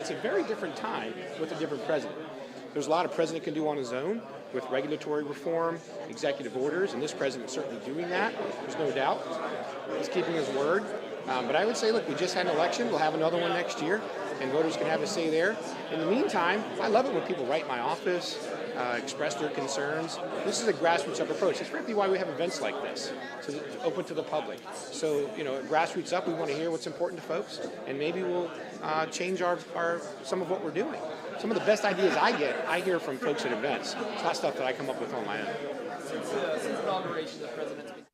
It's a very different time with a different president. There's a lot a president can do on his own with regulatory reform, executive orders, and this president is certainly doing that. There's no doubt. He's keeping his word. But I would say, look, we just had an election. We'll have another one next year, and voters can have a say there. In the meantime, I love it when people write my office, express their concerns. This is a grassroots up approach. That's frankly why we have events like this, so that it's open to the public. So, grassroots up, we want to hear what's important to folks, and maybe we'll change our some of what we're doing. Some of the best ideas I hear from folks at events. It's not stuff that I come up with on my own. Since the inauguration, the president's been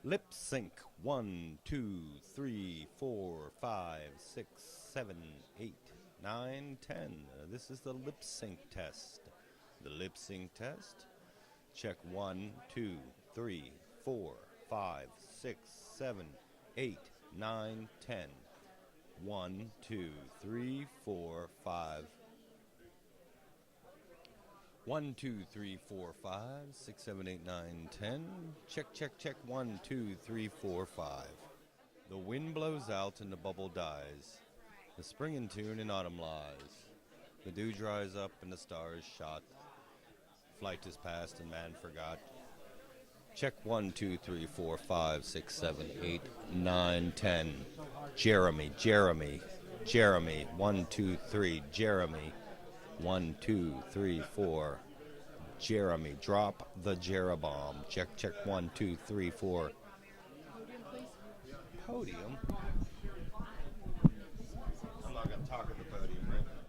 Lip sync 1, 2, 3, 4, 5, 6, 7, 8, 9, 10. This is the lip sync test. The lip sync test. Check 1, 2, 3, 4, 5, 6, 7, 8, 9, 10. 1, 2, 3, 4, 5. 1, 2, 3, 4, 5, 6, 7, 8, 9, 10. Check, check, check. 1, 2, 3, 4, 5. The wind blows out and the bubble dies. The spring in tune and autumn lies. The dew dries up and the stars shot. Flight is past and man forgot. Check 1, 2, 3, 4, 5, 6, 7, 8, 9, 10. Jeremy, Jeremy, Jeremy. 1, 2, 3, Jeremy. 1, 2, 3, 4. Jeremy, drop the Jerabomb. Check, check. 1, 2, 3, 4. podium, please. Podium? I'm not going to talk at the podium right now.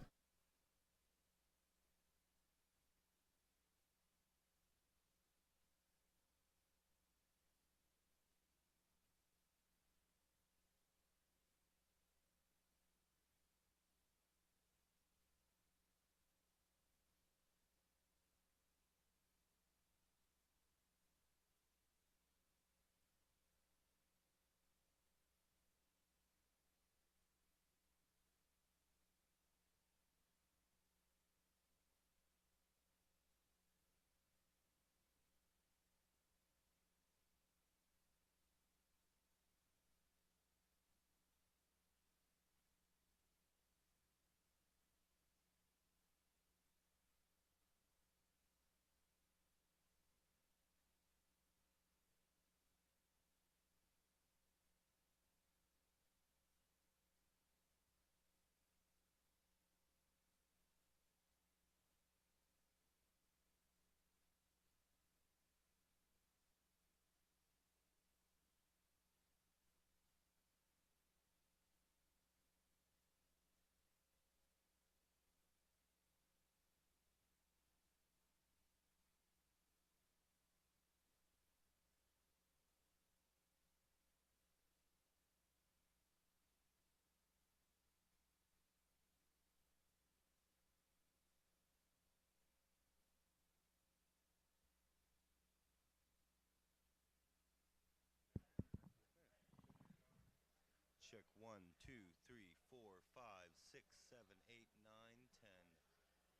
Check 1, 2, 3, 4, 5, 6, 7, 8, 9, 10.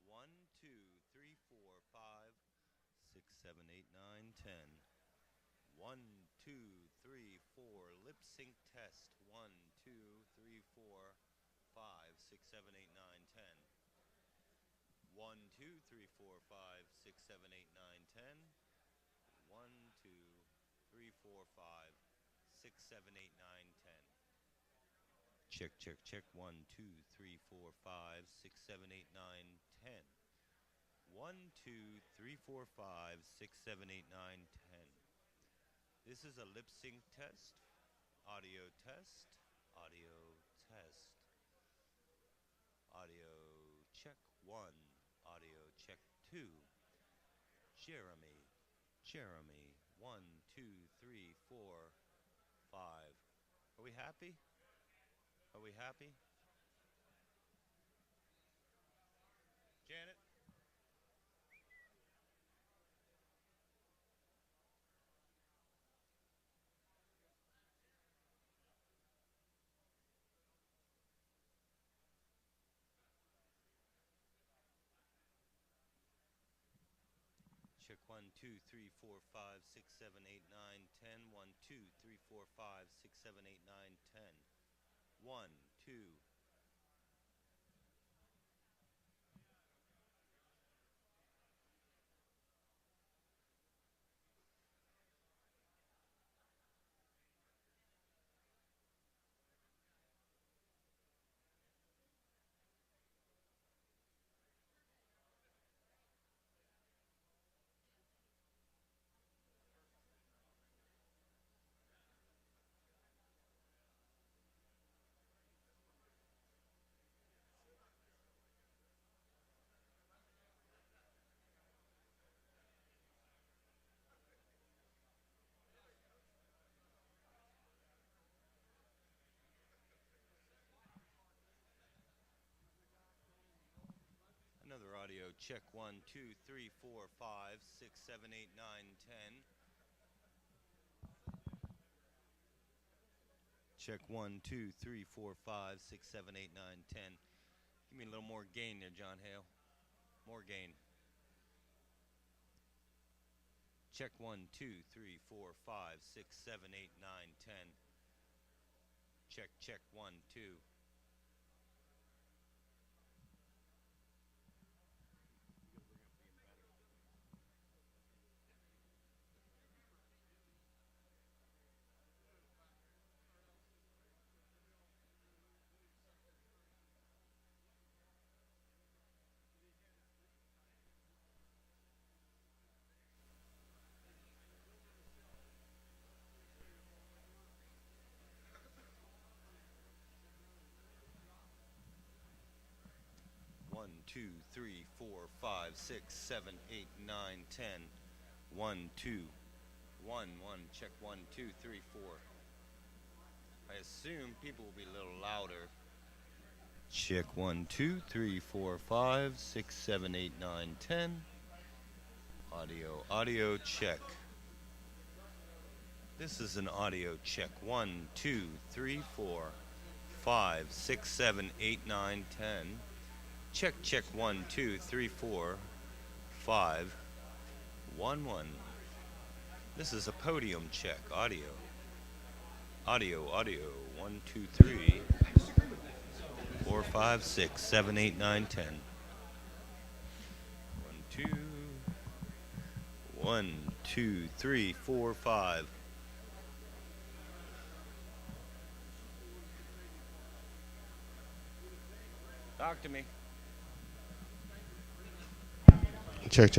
1, 2, 3, 4, 5, 6, 7, 8, 9, 10. 1, 2, 3, 4. Lip sync test. 1, 2, 3, 4, 5, 6, 7, 8, 9, 10. 1, 2, 3, 4, 5, 6, 7, 8, 9, 10. 1, 2, 3, 4, 5, 6, 7, 8, 9, 10. Check, check, check. 1, 2, 3, 4, 5, 6, 7, 8, 9, 10. 1, 2, 3, 4, 5, 6, 7, 8, 9, 10. This is a lip sync test. Audio test. Audio test. Audio 1. Audio check 2. Jeremy. Jeremy. 1, 2, 3, 4, 5. Are we happy? Are we happy? Janet? Check 1, 2, 3, 4, 5, 6, 7, 8, 9, 10. 1, 2, 3, 4, 5, 6, 7, 8, 9, 10. 1, 2. Another audio check 1, 2, 3, 4, 5, 6, 7, 8, 9, 10. Check 1, 2, 3, 4, 5, 6, 7, 8, 9, 10. Give me a little more gain there, John Hale. More gain. Check 1, 2, 3, 4, 5, 6, 7, 8, 9, 10. Check 1, 2. One, 2, 3, 4, 5, 6, 7, 8, 9, 10. 1, 2. 1, 1. Check 1, 2, 3, 4. I assume people will be a little louder. Check 1, 2, 3, 4, 5, 6, 7, 8, 9, 10. Audio check. This is an audio check. 1, 2, 3, 4, 5, 6, 7, 8, 9, 10. Check 1, 2, 3, 4, 5, 1, 1. This is a podium check. Audio. 1, 2, 3, 4, 5, 6, 7, 8, 9, 10. 1, 2, 3, 4, 5. Talk to me. Check.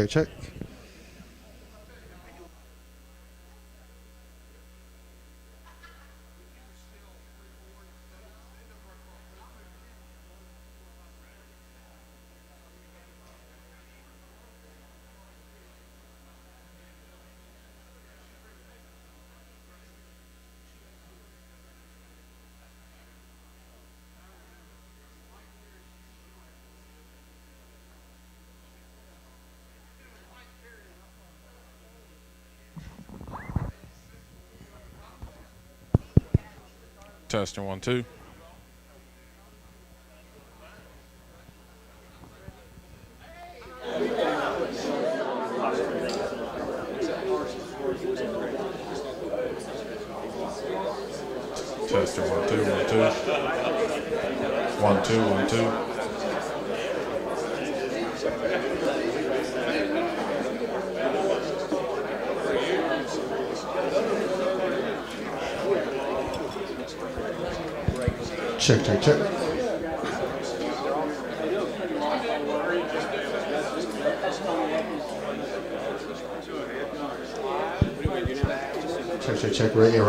Testing 1, 2. Testing 1, 2, 1, 2. 1, 2, 1, 2. Check. Check. Right here.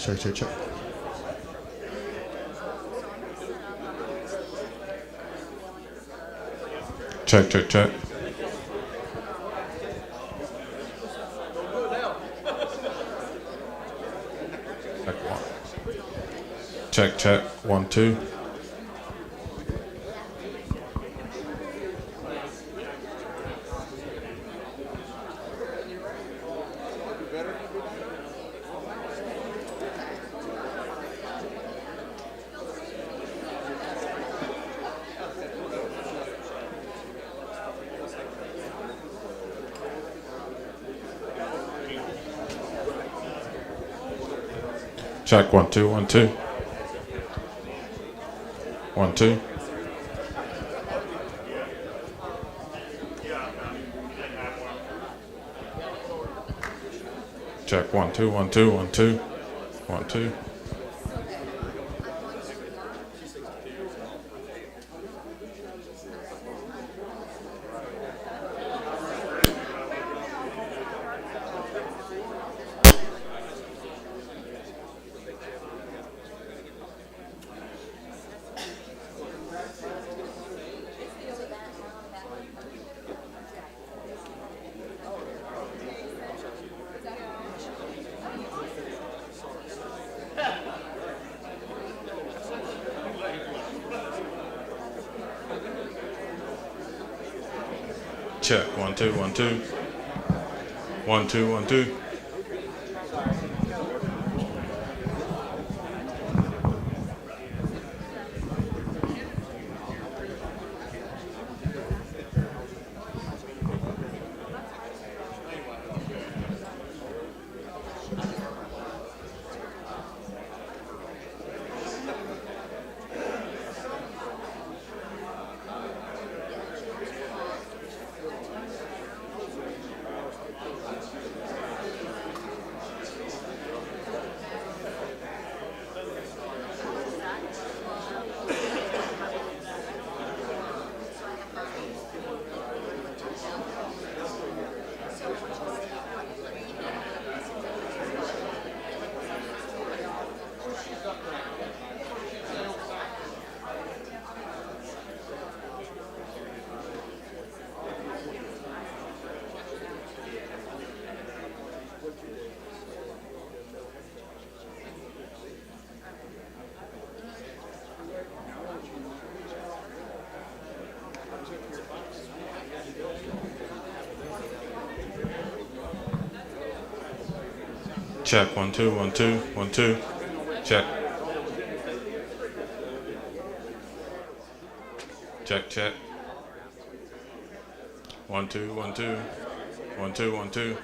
Check, check, check. Check, check, check. Check one. Check, check. 1, 2. Check 1, 2, 1, 2. 1, 2. Check 1, 2, 1, 2, 1, 2. 1, 2. Check 1, 2, 1, 2. 1, 2, 1, 2. Check 1, 2, 1, 2, 1, 2. Check. Check, check. 1, 2, 1, 2. 1, 2, 1, 2.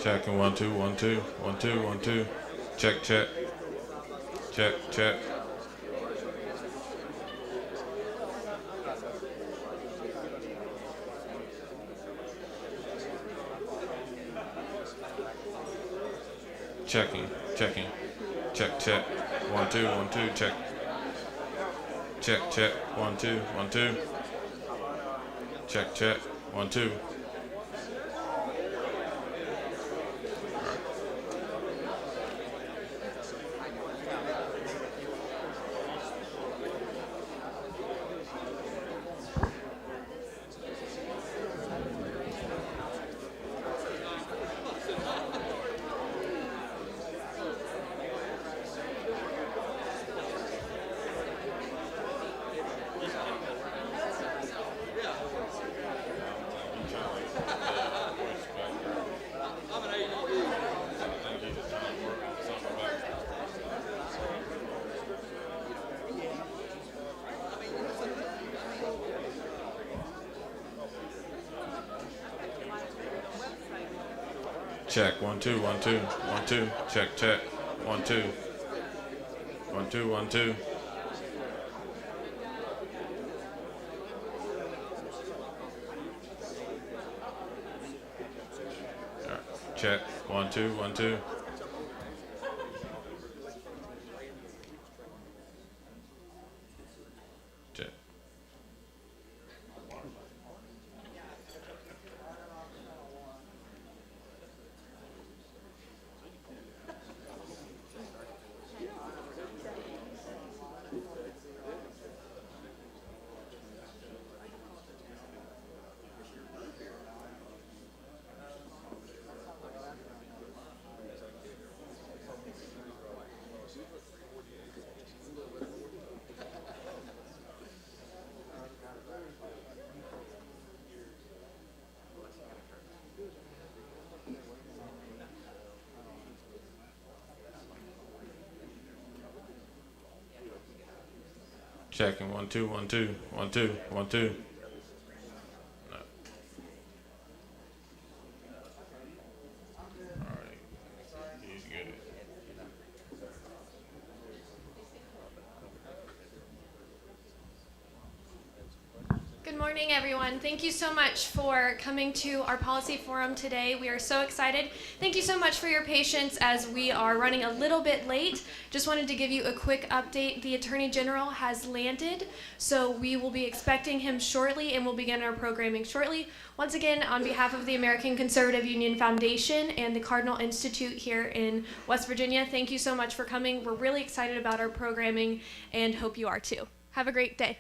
Checking 1 2 1 2 1 2 1 2. Check check. Check check. Checking checking. Check check. 1 2 1 2 check. Check check. 1 2 1 2. Check check. 1 2. Check 1 2 1 2 1 2. Check check. 1 2 1 2 1 2. Check 1 2 1 2. Check. Checking 1 2 1 2 1 2 1 2. No. All right. He's good. Good morning, everyone. Thank you so much for coming to our policy forum today. We are so excited. Thank you so much for your patience as we are running a little bit late. Just wanted to give you a quick update. The Attorney General has landed, so we will be expecting him shortly and we'll begin our programming shortly. Once again, on behalf of the American Conservative Union Foundation and the Cardinal Institute here in West Virginia, thank you so much for coming. We're really excited about our programming and hope you are too. Have a great day.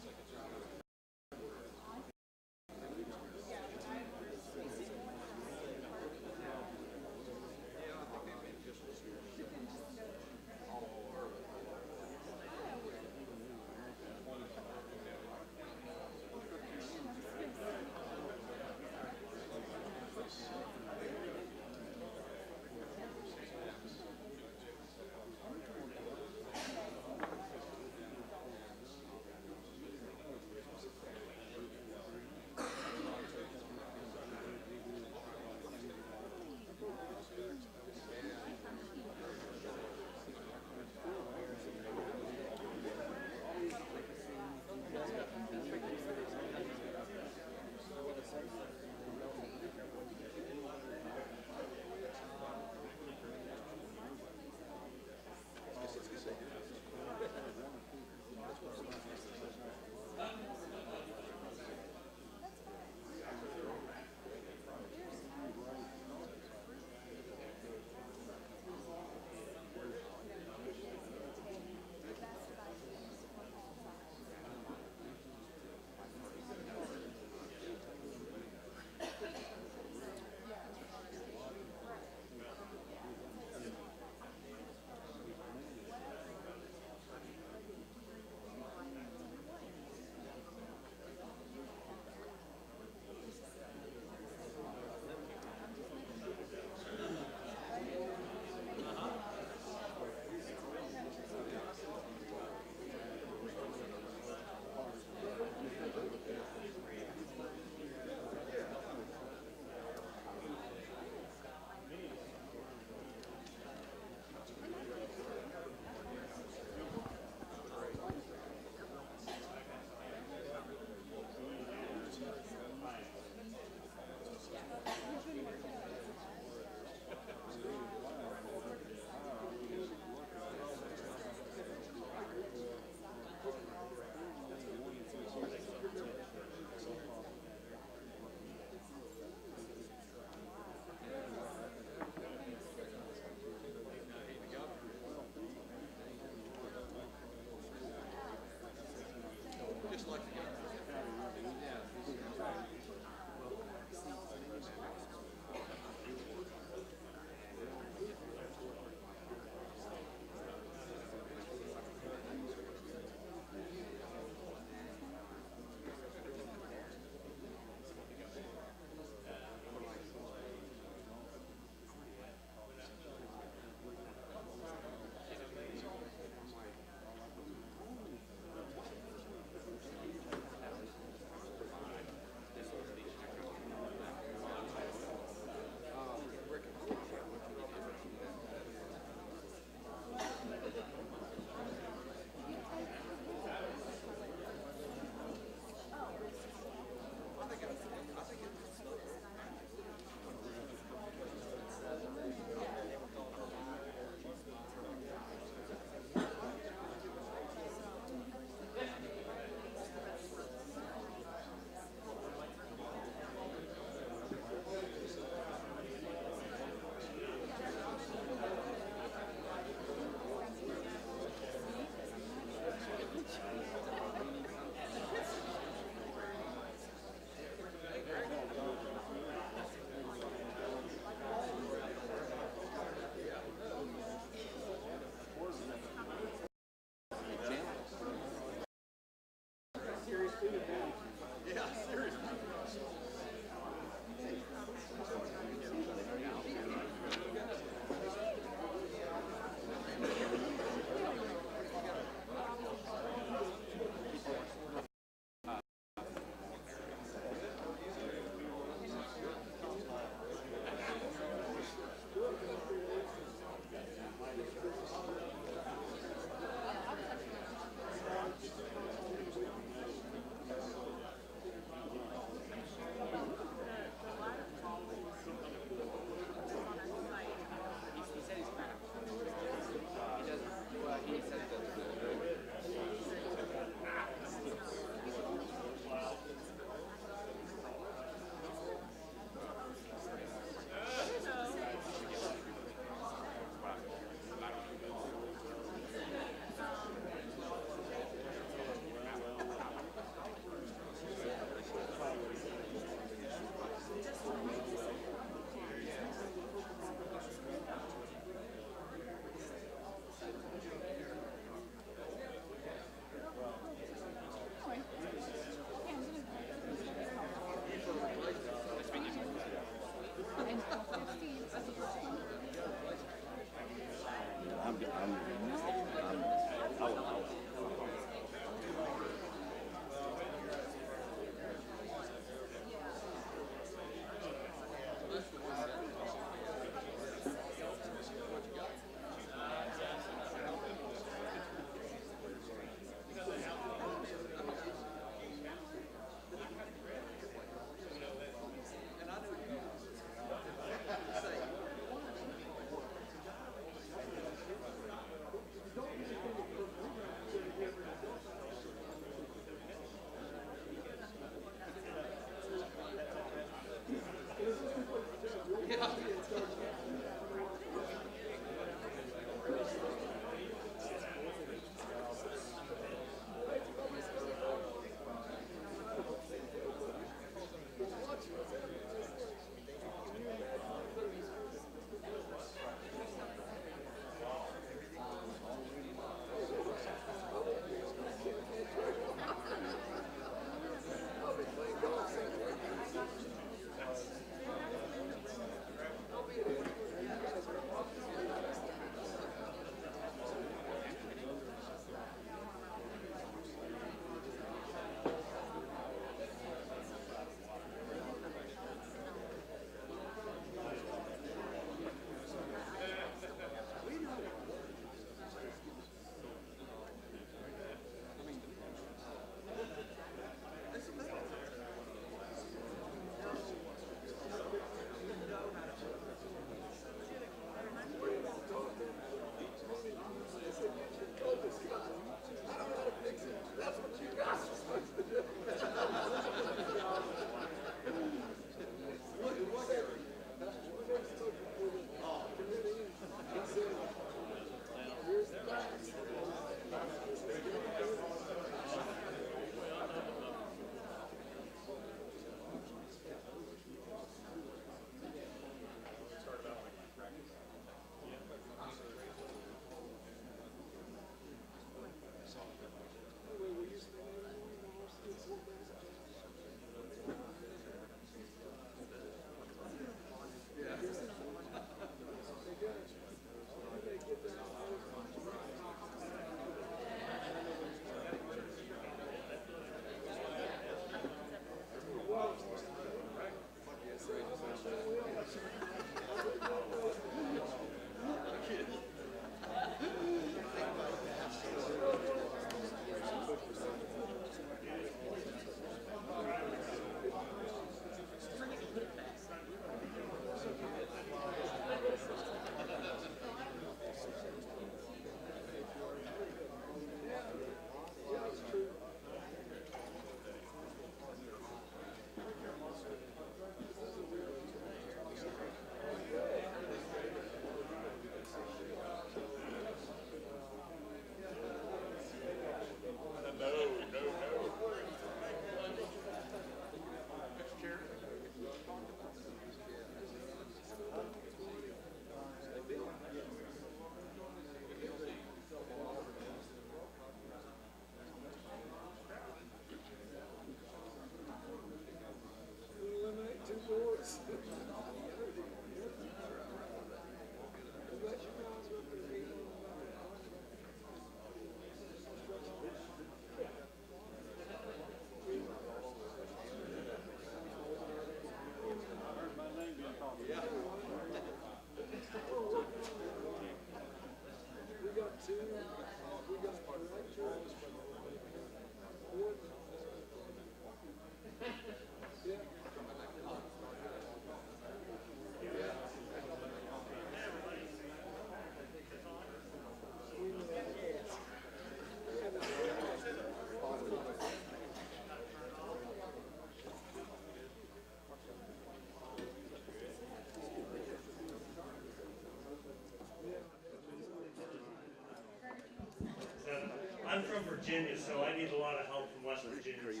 I'm from Virginia, so I need a lot of help from West Virginians.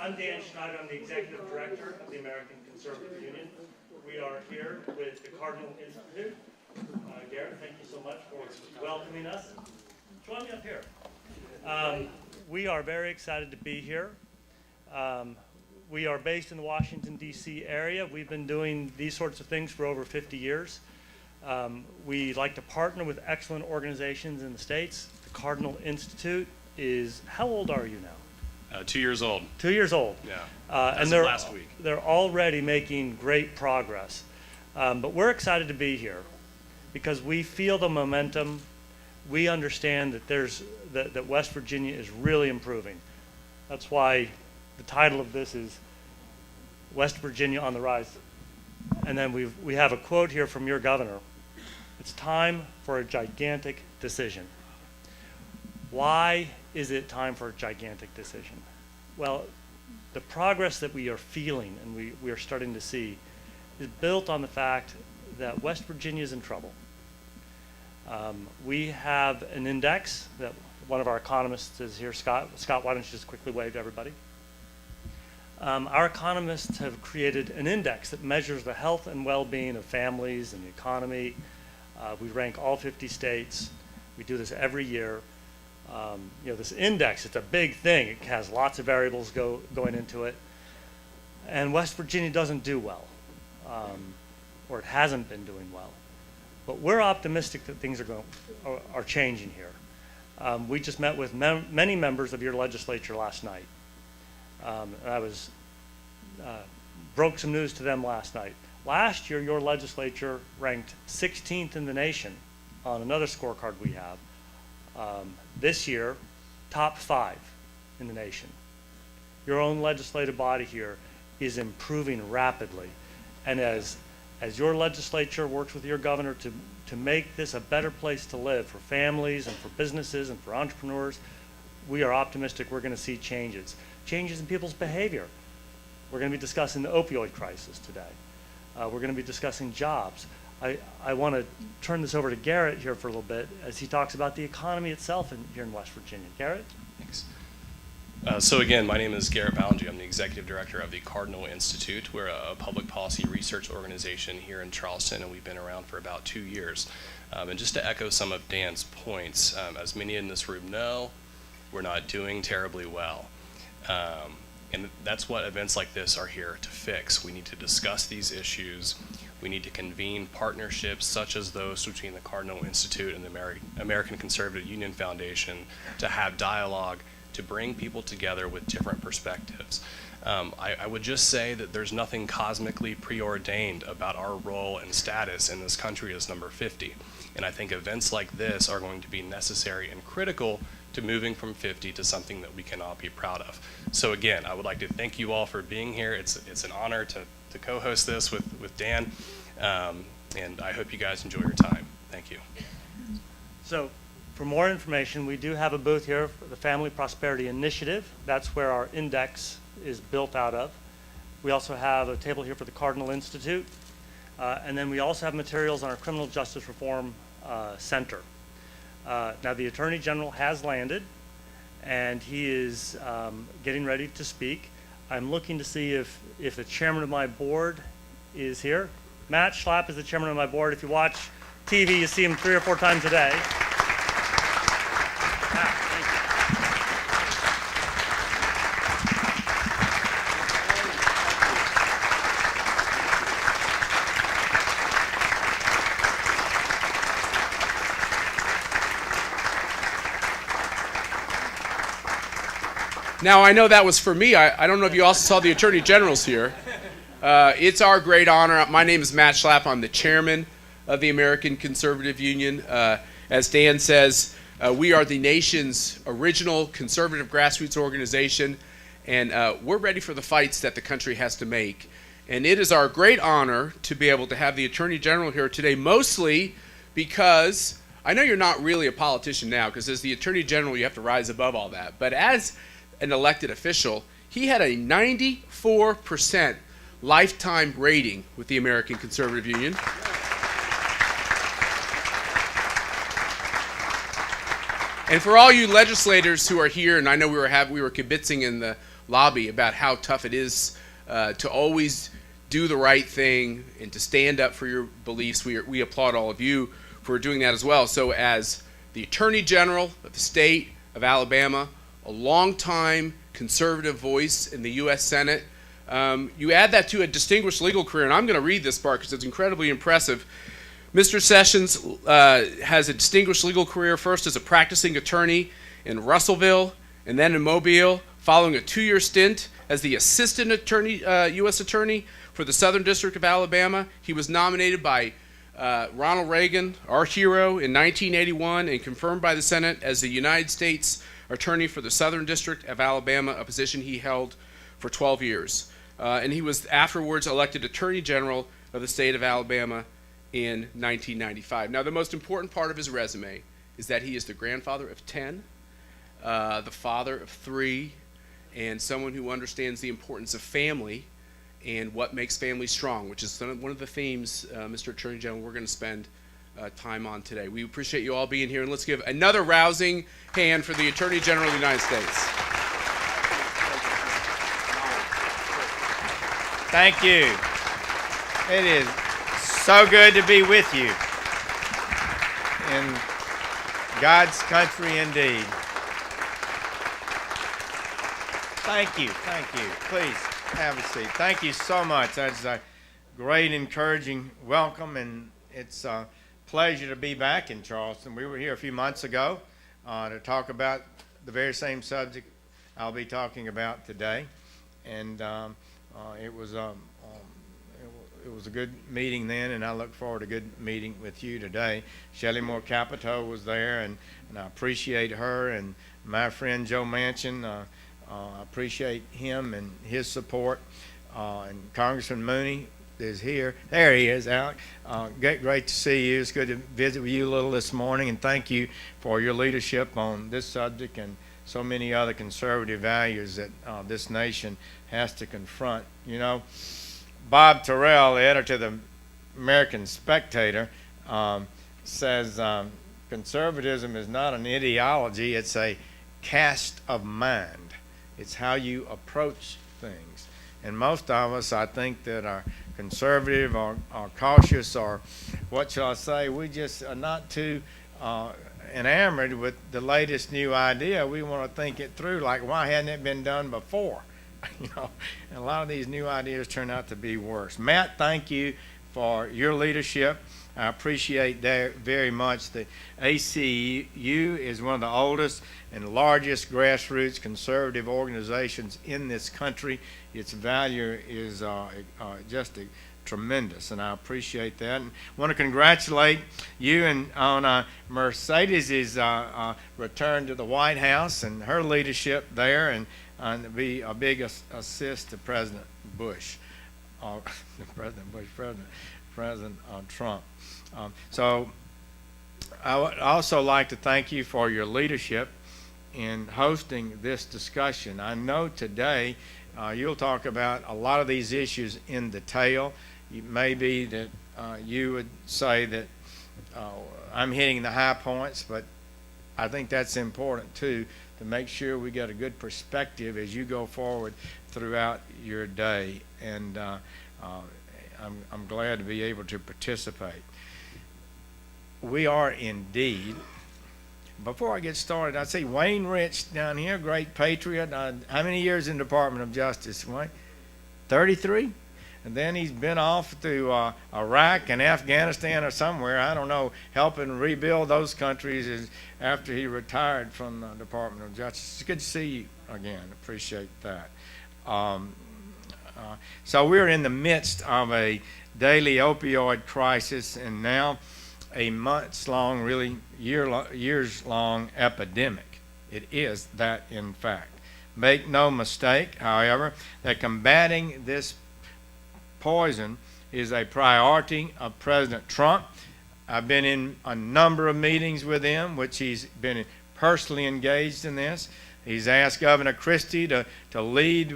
I'm Dan Schneider. I'm the Executive Director of the American Conservative Union. We are here with the Cardinal Institute. Garrett, thank you so much for welcoming us. Join me up here. We are very excited to be here. We are based in the Washington, D.C. area. We've been doing these sorts of things for over 50 years. We like to partner with excellent organizations in the States. The Cardinal Institute is, how old are you now? 2 years old. 2 years old. Yeah. And last week. They're already making great progress. But we're excited to be here because we feel the momentum. We understand that that West Virginia is really improving. That's why the title of this is West Virginia on the Rise. And then we have a quote here from your governor. It's time for a gigantic decision. Why is it time for a gigantic decision? Well, the progress that we are feeling and we are starting to see is built on the fact that West Virginia is in trouble. We have an index that one of our economists is here, Scott. Scott, why don't you just quickly wave to everybody? Our economists have created an index that measures the health and well-being of families and the economy. We rank all 50 states. We do this every year. This index, it's a big thing. It has lots of variables going into it. And West Virginia doesn't do well, or it hasn't been doing well. But we're optimistic that things are changing here. We just met with many members of your legislature last night. And I broke some news to them last night. Last year, your legislature ranked 16th in the nation on another scorecard we have. This year, top 5 in the nation. Your own legislative body here is improving rapidly. And as your legislature works with your governor to make this a better place to live for families and for businesses and for entrepreneurs, we are optimistic we're going to see changes in people's behavior. We're going to be discussing the opioid crisis today. We're going to be discussing jobs. I want to turn this over to Garrett here for a little bit as he talks about the economy itself here in West Virginia. Garrett? Thanks. So again, my name is Garrett Ballinger. I'm the Executive Director of the Cardinal Institute. We're a public policy research organization here in Charleston, and we've been around for about 2 years. And just to echo some of Dan's points, as many in this room know, we're not doing terribly well. And that's what events like this are here to fix. We need to discuss these issues. We need to convene partnerships such as those between the Cardinal Institute and the American Conservative Union Foundation to have dialogue, to bring people together with different perspectives. I would just say that there's nothing cosmically preordained about our role and status in this country as number 50. And I think events like this are going to be necessary and critical to moving from 50 to something that we can all be proud of. So again, I would like to thank you all for being here. It's an honor to co-host this with Dan, and I hope you guys enjoy your time. Thank you. So for more information, we do have a booth here for the Family Prosperity Initiative. That's where our index is built out of. We also have a table here for the Cardinal Institute, and then we also have materials on our Criminal Justice Reform Center. Now the Attorney General has landed, and he is getting ready to speak. I'm looking to see if the chairman of my board is here. Matt Schlapp is the chairman of my board. If you watch TV, you see him 3 or 4 times a day. Matt, thank you. Now, I know that was for me. I don't know if you also saw the Attorney General's here. It's our great honor. My name is Matt Schlapp. I'm the chairman of the American Conservative Union. As Dan says, we are the nation's original conservative grassroots organization, and we're ready for the fights that the country has to make. And it is our great honor to be able to have the Attorney General here today, mostly because I know you're not really a politician now, because as the Attorney General, you have to rise above all that. But as an elected official, he had a 94% lifetime rating with the American Conservative Union. And for all you legislators who are here, and I know we were kibitzing in the lobby about how tough it is to always do the right thing and to stand up for your beliefs. We applaud all of you for doing that as well. So as the Attorney General of the state of Alabama, a longtime conservative voice in the U.S. Senate, you add that to a distinguished legal career, and I'm going to read this part because it's incredibly impressive. Mr. Sessions has a distinguished legal career, first as a practicing attorney in Russellville and then in Mobile, following a 2-year stint as the assistant attorney, U.S. attorney for the Southern District of Alabama. He was nominated by Ronald Reagan, our hero, in 1981 and confirmed by the Senate as the United States attorney for the Southern District of Alabama, a position he held for 12 years. And he was afterwards elected Attorney General of the state of Alabama in 1995. Now, the most important part of his resume is that he is the grandfather of 10, the father of 3, and someone who understands the importance of family and what makes family strong, which is one of the themes, Mr. Attorney General, we're going to spend time on today. We appreciate you all being here, and let's give another rousing hand for the Attorney General of the United States. Thank you. It is so good to be with you in God's country indeed. Thank you. Thank you. Please have a seat. Thank you so much. That's a great, encouraging welcome, and it's a pleasure to be back in Charleston. We were here a few months ago to talk about the very same subject I'll be talking about today, and it was a good meeting then, and I look forward to a good meeting with you today. Shelley Moore Capito was there, and I appreciate her, and my friend Joe Manchin. I appreciate him and his support. And Congressman Mooney is here. There he is, Alec. Great to see you. It's good to visit with you a little this morning, and thank you for your leadership on this subject and so many other conservative values that this nation has to confront. You know, Bob Terrell, the editor of the American Spectator, says conservatism is not an ideology, it's a cast of mind. It's how you approach things. And most of us, I think, that are conservative or cautious, or what shall I say, we just are not too enamored with the latest new idea. We want to think it through, like, why hadn't it been done before? You know, and a lot of these new ideas turn out to be worse. Matt, thank you for your leadership. I appreciate that very much. The ACU is one of the oldest and largest grassroots conservative organizations in this country. Its value is just tremendous, and I appreciate that. And want to congratulate you on Mercedes' return to the White House and her leadership there, and be a big assist to President Bush, President Trump. So I would also like to thank you for your leadership in hosting this discussion. I know today you'll talk about a lot of these issues in detail. It may be that you would say that I'm hitting the high points, but I think that's important too, to make sure we get a good perspective as you go forward throughout your day. And I'm glad to be able to participate. We are indeed. Before I get started, I see Wayne Rich down here, great patriot. How many years in the Department of Justice, Wayne? 33? And then he's been off to Iraq and Afghanistan or somewhere, I don't know, helping rebuild those countries after he retired from the Department of Justice. It's good to see you again. Appreciate that. So we're in the midst of a daily opioid crisis, and now a months-long, really years-long epidemic. It is that, in fact. Make no mistake, however, that combating this poison is a priority of President Trump. I've been in a number of meetings with him, which he's been personally engaged in this. He's asked Governor Christie to lead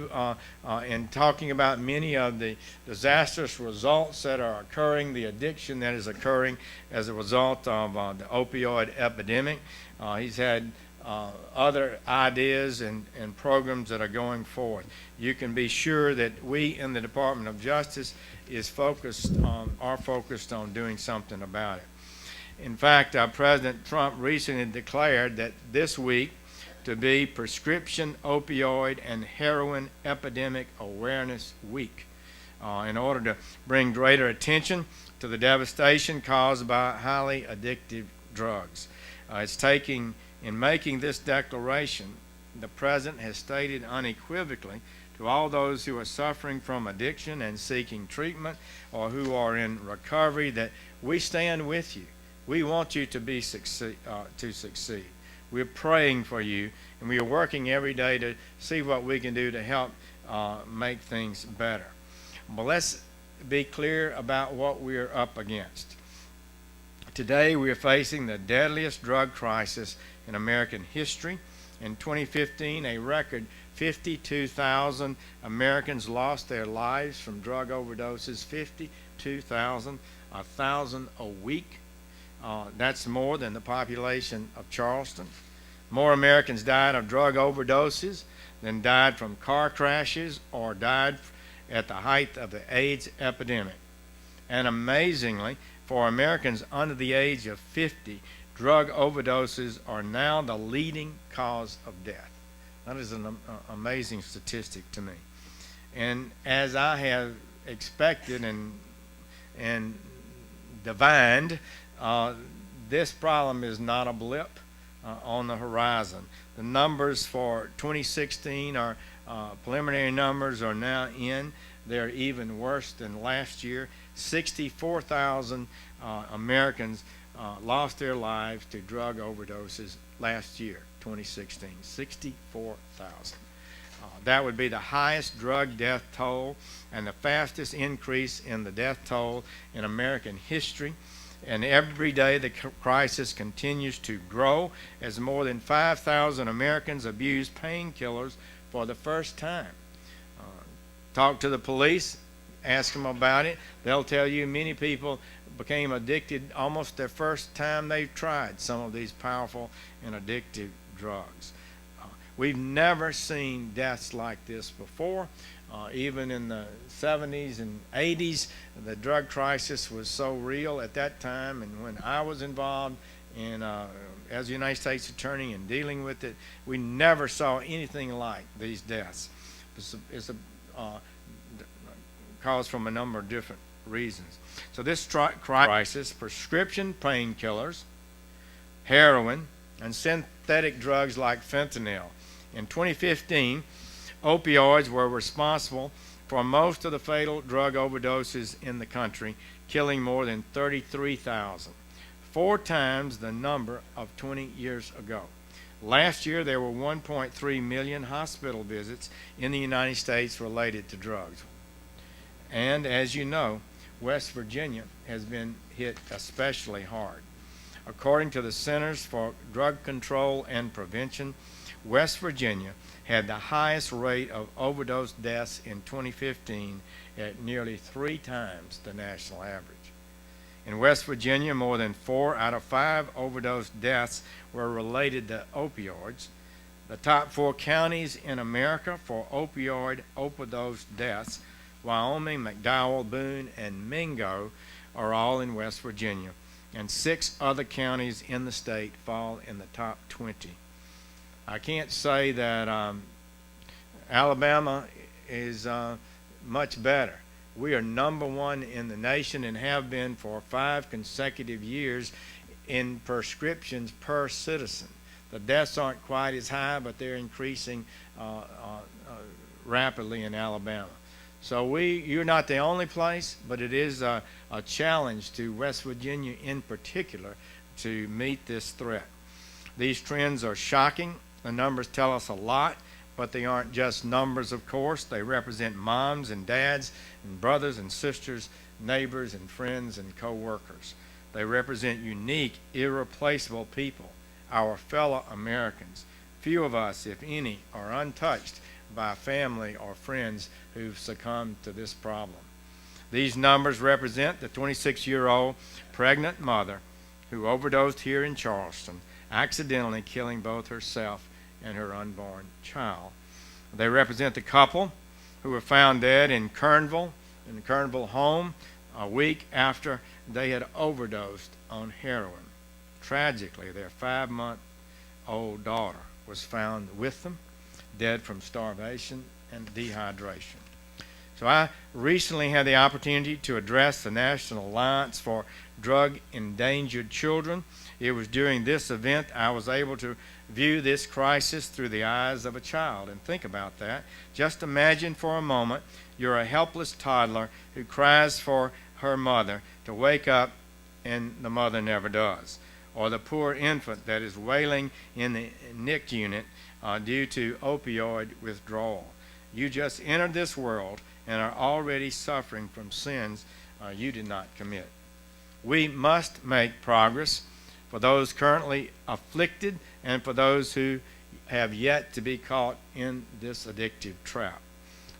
in talking about many of the disastrous results that are occurring, the addiction that is occurring as a result of the opioid epidemic. He's had other ideas and programs that are going forward. You can be sure that we in the Department of Justice are focused on doing something about it. In fact, President Trump recently declared that this week to be Prescription Opioid and Heroin Epidemic Awareness Week in order to bring greater attention to the devastation caused by highly addictive drugs. In making this declaration, the President has stated unequivocally to all those who are suffering from addiction and seeking treatment or who are in recovery that we stand with you. We want you to succeed. We're praying for you, and we are working every day to see what we can do to help make things better. But let's be clear about what we're up against. Today, we are facing the deadliest drug crisis in American history. In 2015, a record 52,000 Americans lost their lives from drug overdoses. 52,000, 1,000 a week. That's more than the population of Charleston. More Americans died of drug overdoses than died from car crashes or died at the height of the AIDS epidemic. And amazingly, for Americans under the age of 50, drug overdoses are now the leading cause of death. That is an amazing statistic to me. And as I have expected and divined, this problem is not a blip on the horizon. The numbers for 2016 are preliminary numbers are now in. They're even worse than last year. 64,000 Americans lost their lives to drug overdoses last year, 2016. 64,000. That would be the highest drug death toll and the fastest increase in the death toll in American history. And every day the crisis continues to grow as more than 5,000 Americans abuse painkillers for the first time. Talk to the police, ask them about it. They'll tell you many people became addicted almost their first time they've tried some of these powerful and addictive drugs. We've never seen deaths like this before. Even in the 70s and 80s, the drug crisis was so real at that time, and when I was involved in, as a United States Attorney in dealing with it, we never saw anything like these deaths. It's caused from a number of different reasons. So this crisis, prescription painkillers, heroin, and synthetic drugs like fentanyl. In 2015, opioids were responsible for most of the fatal drug overdoses in the country, killing more than 33,000, 4 times the number of 20 years ago. Last year, there were 1.3 million hospital visits in the United States related to drugs. And as you know, West Virginia has been hit especially hard. According to the Centers for Drug Control and Prevention, West Virginia had the highest rate of overdose deaths in 2015 at nearly 3 times the national average. In West Virginia, more than 4 out of 5 overdose deaths were related to opioids. The top 4 counties in America for opioid overdose deaths, Wyoming, McDowell, Boone, and Mingo, are all in West Virginia, and 6 other counties in the state fall in the top 20. I can't say that Alabama is much better. We are number 1 in the nation and have been for 5 consecutive years in prescriptions per citizen. The deaths aren't quite as high, but they're increasing rapidly in Alabama. So you're not the only place, but it is a challenge to West Virginia in particular to meet this threat. These trends are shocking. The numbers tell us a lot, but they aren't just numbers, of course. They represent moms and dads and brothers and sisters, neighbors and friends and co-workers. They represent unique, irreplaceable people, our fellow Americans, Few of us, if any, are untouched by family or friends who've succumbed to this problem. These numbers represent the 26-year-old pregnant mother who overdosed here in Charleston, accidentally killing both herself and her unborn child. They represent the couple who were found dead in the Kernville home a week after they had overdosed on heroin. Tragically, their 5-month-old daughter was found with them, dead from starvation and dehydration. So I recently had the opportunity to address the National Alliance for Drug Endangered Children. It was during this event I was able to view this crisis through the eyes of a child. And think about that. Just imagine for a moment you're a helpless toddler who cries for her mother to wake up and the mother never does. Or the poor infant that is wailing in the NICU unit due to opioid withdrawal. You just entered this world and are already suffering from sins you did not commit. We must make progress for those currently afflicted and for those who have yet to be caught in this addictive trap.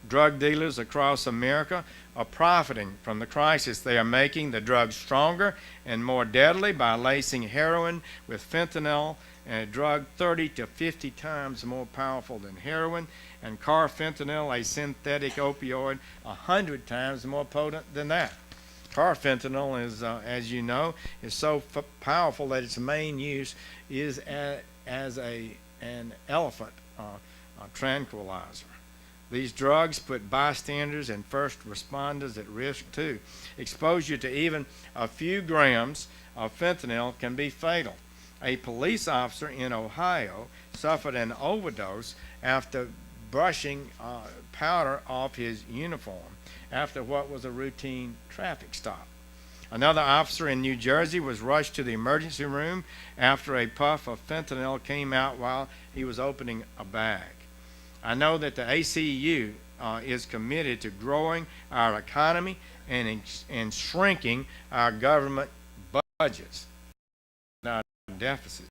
Drug dealers across America are profiting from the crisis. They are making the drug stronger and more deadly by lacing heroin with fentanyl, a drug 30 to 50 times more powerful than heroin, and carfentanil, a synthetic opioid, 100 times more potent than that. Carfentanil is, as you know, is so powerful that its main use is as an elephant tranquilizer. These drugs put bystanders and first responders at risk too. Exposure to even a few grams of fentanyl can be fatal. A police officer in Ohio suffered an overdose after brushing powder off his uniform after what was a routine traffic stop. Another officer in New Jersey was rushed to the emergency room after a puff of fentanyl came out while he was opening a bag. I know that the ACUF is committed to growing our economy and shrinking our government budgets, our deficits.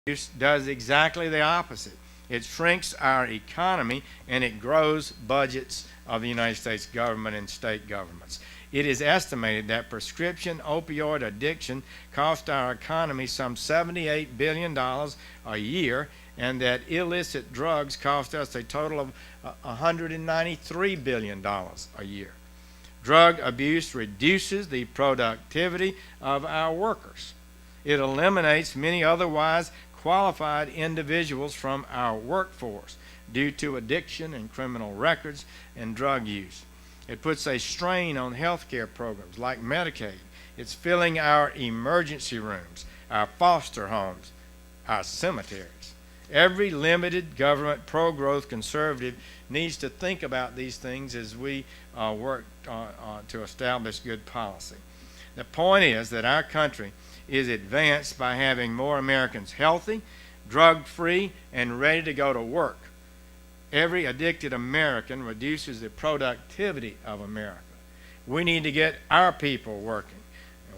It does exactly the opposite. It shrinks our economy and it grows budgets of the United States government and state governments. It is estimated that prescription opioid addiction costs our economy some $78 billion a year, and that illicit drugs cost us a total of $193 billion a year. Drug abuse reduces the productivity of our workers. It eliminates many otherwise qualified individuals from our workforce due to addiction and criminal records and drug use. It puts a strain on health care programs like Medicaid. It's filling our emergency rooms, our foster homes, our cemeteries. Every limited government pro-growth conservative needs to think about these things as we work to establish good policy. The point is that our country is advanced by having more Americans healthy, drug-free, and ready to go to work. Every addicted American reduces the productivity of America. We need to get our people working.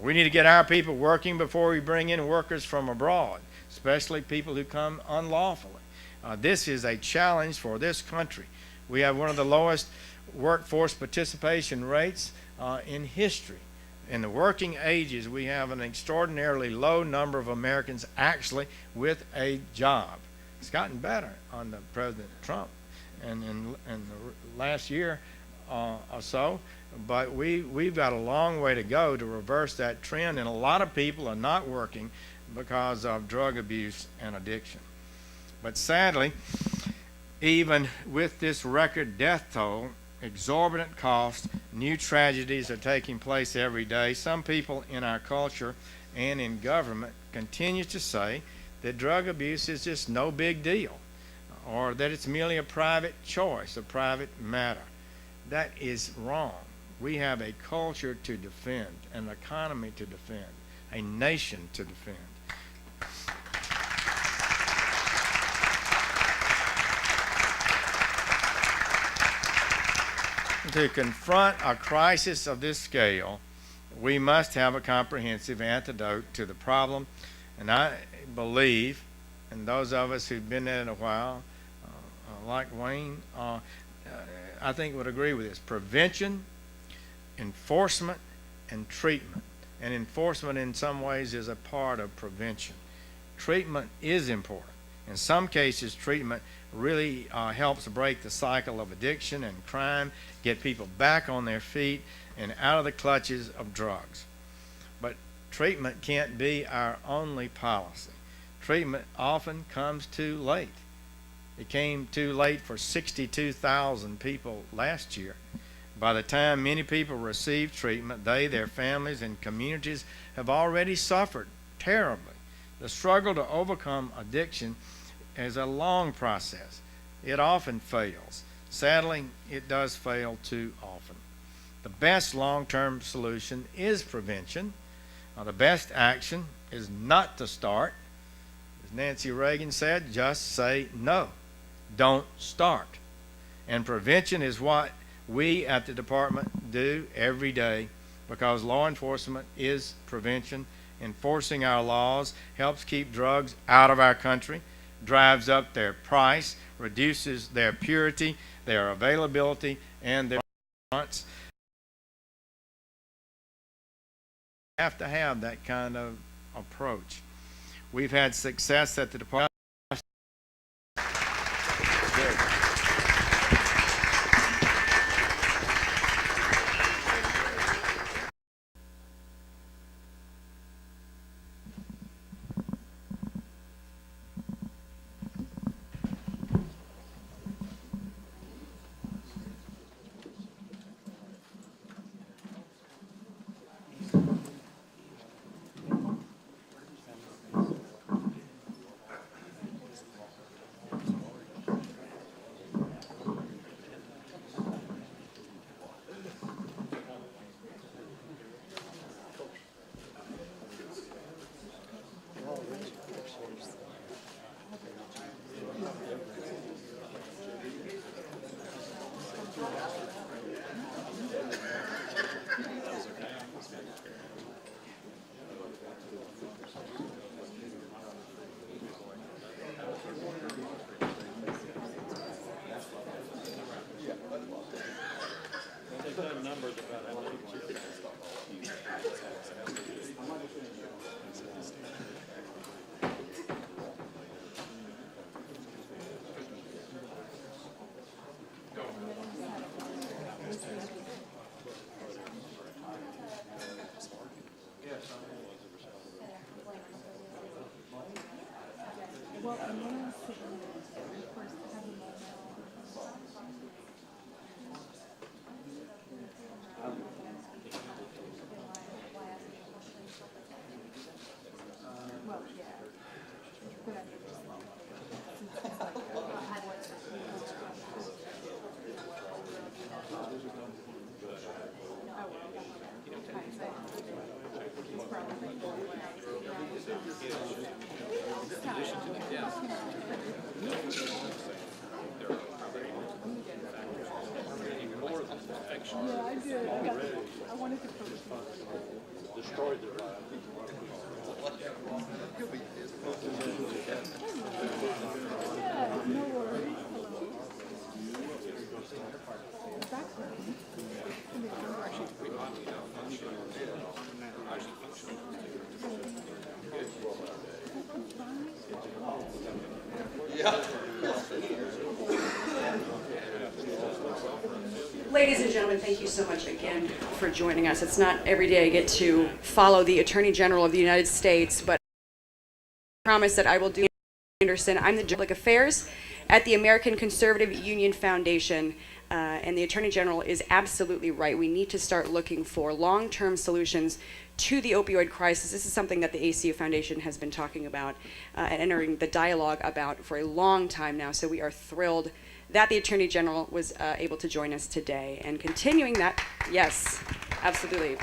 We need to get our people working before we bring in workers from abroad, especially people who come unlawfully. This is a challenge for this country. We have one of the lowest workforce participation rates in history. In the working ages, we have an extraordinarily low number of Americans actually with a job. It's gotten better under President Trump and in the last year or so, but we've got a long way to go to reverse that trend, and a lot of people are not working because of drug abuse and addiction. But sadly, even with this record death toll, exorbitant costs, new tragedies are taking place every day. Some people in our culture and in government continue to say that drug abuse is just no big deal, or that it's merely a private choice, a private matter. That is wrong. We have a culture to defend, an economy to defend, a nation to defend. To confront a crisis of this scale, we must have a comprehensive antidote to the problem, and I believe and those of us who've been in it a while, like Wayne, I think would agree with this. Prevention, enforcement, and treatment. And enforcement in some ways is a part of prevention. Treatment is important. In some cases, treatment really helps break the cycle of addiction and crime, get people back on their feet and out of the clutches of drugs. But treatment can't be our only policy. Treatment often comes too late. It came too late for 62,000 people last year. By the time many people receive treatment, they, their families, and communities have already suffered terribly. The struggle to overcome addiction is a long process. It often fails. Sadly, it does fail too often. The best long-term solution is prevention. The best action is not to start. As Nancy Reagan said, just say no. Don't start. And prevention is what we at the department do every day, because law enforcement is prevention. Enforcing our laws helps keep drugs out of our country, drives up their price, reduces their purity, their availability, and their response. We have to have that kind of approach. We've had success at the department. Yeah, I did. I wanted to destroy the yeah, no worries. Ladies and gentlemen, thank you so much again for joining us. It's not every day I get to follow the Attorney General of the United States, but I promise that I will do. Anderson. I'm the Public Affairs at the American Conservative Union Foundation, and the Attorney General is absolutely right. We need to start looking for long-term solutions to the opioid crisis. This is something that the ACUF Foundation has been talking about and entering the dialogue about for a long time now, so we are thrilled that the Attorney General was able to join us today. And continuing that, yes, absolutely.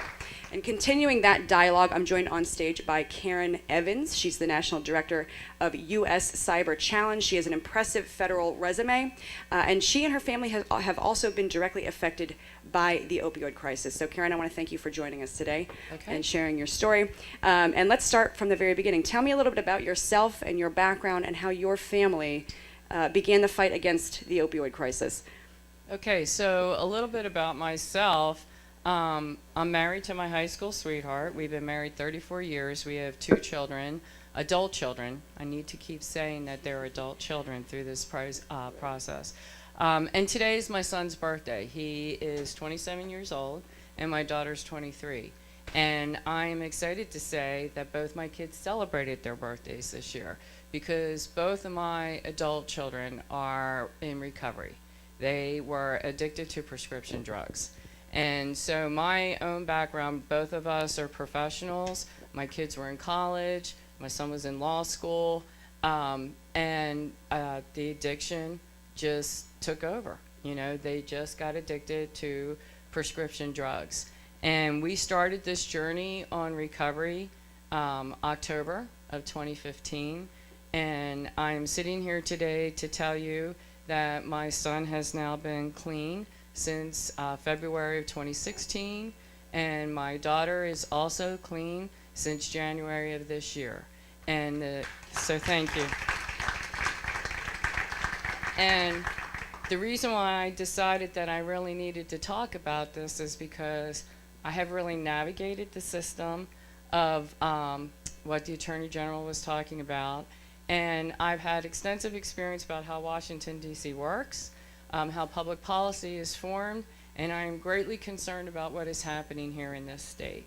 And continuing that dialogue, I'm joined on stage by Karen Evans. She's the National Director of U.S. Cyber Challenge. She has an impressive federal resume, and she and her family have also been directly affected by the opioid crisis. So Karen, I want to thank you for joining us today and sharing your story. And let's start from the very beginning. Tell me a little bit about yourself and your background and how your family began the fight against the opioid crisis. Okay, so a little bit about myself. I'm married to my high school sweetheart. We've been married 34 years. We have 2 children, adult children. I need to keep saying that they're adult children through this process. And today is my son's birthday. He is 27 years old, and my daughter's 23. And I am excited to say that both my kids celebrated their birthdays this year because both of my adult children are in recovery. They were addicted to prescription drugs. And so my own background, both of us are professionals. My kids were in college. My son was in law school. And the addiction just took over. You know, they just got addicted to prescription drugs. And we started this journey on recovery October of 2015. And I'm sitting here today to tell you that my son has now been clean since February of 2016, and my daughter is also clean since January of this year. And so thank you. And the reason why I decided that I really needed to talk about this is because I have really navigated the system of what the Attorney General was talking about, and I've had extensive experience about how Washington, D.C. works, how public policy is formed, and I am greatly concerned about what is happening here in this state.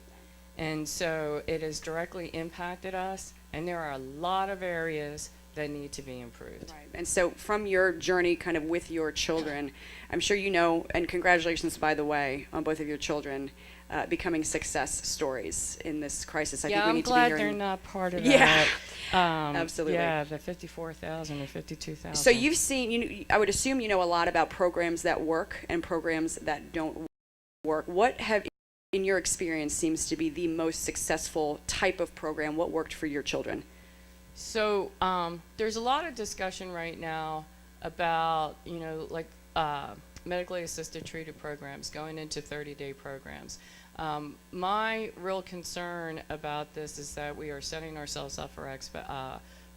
And so it has directly impacted us, and there are a lot of areas that need to be improved. Right. And so from your journey kind of with your children, I'm sure you know, and congratulations, by the way, on both of your children becoming success stories in this crisis. I think we need to be hearing. I'm glad they're not part of that. Yeah. Absolutely. Yeah, the 54,000 or 52,000. So you've seen, I would assume you know a lot about programs that work and programs that don't work. What have, in your experience, seems to be the most successful type of program? What worked for your children? So there's a lot of discussion right now about, you know, like medically assisted treated programs going into 30-day programs. My real concern about this is that we are setting ourselves up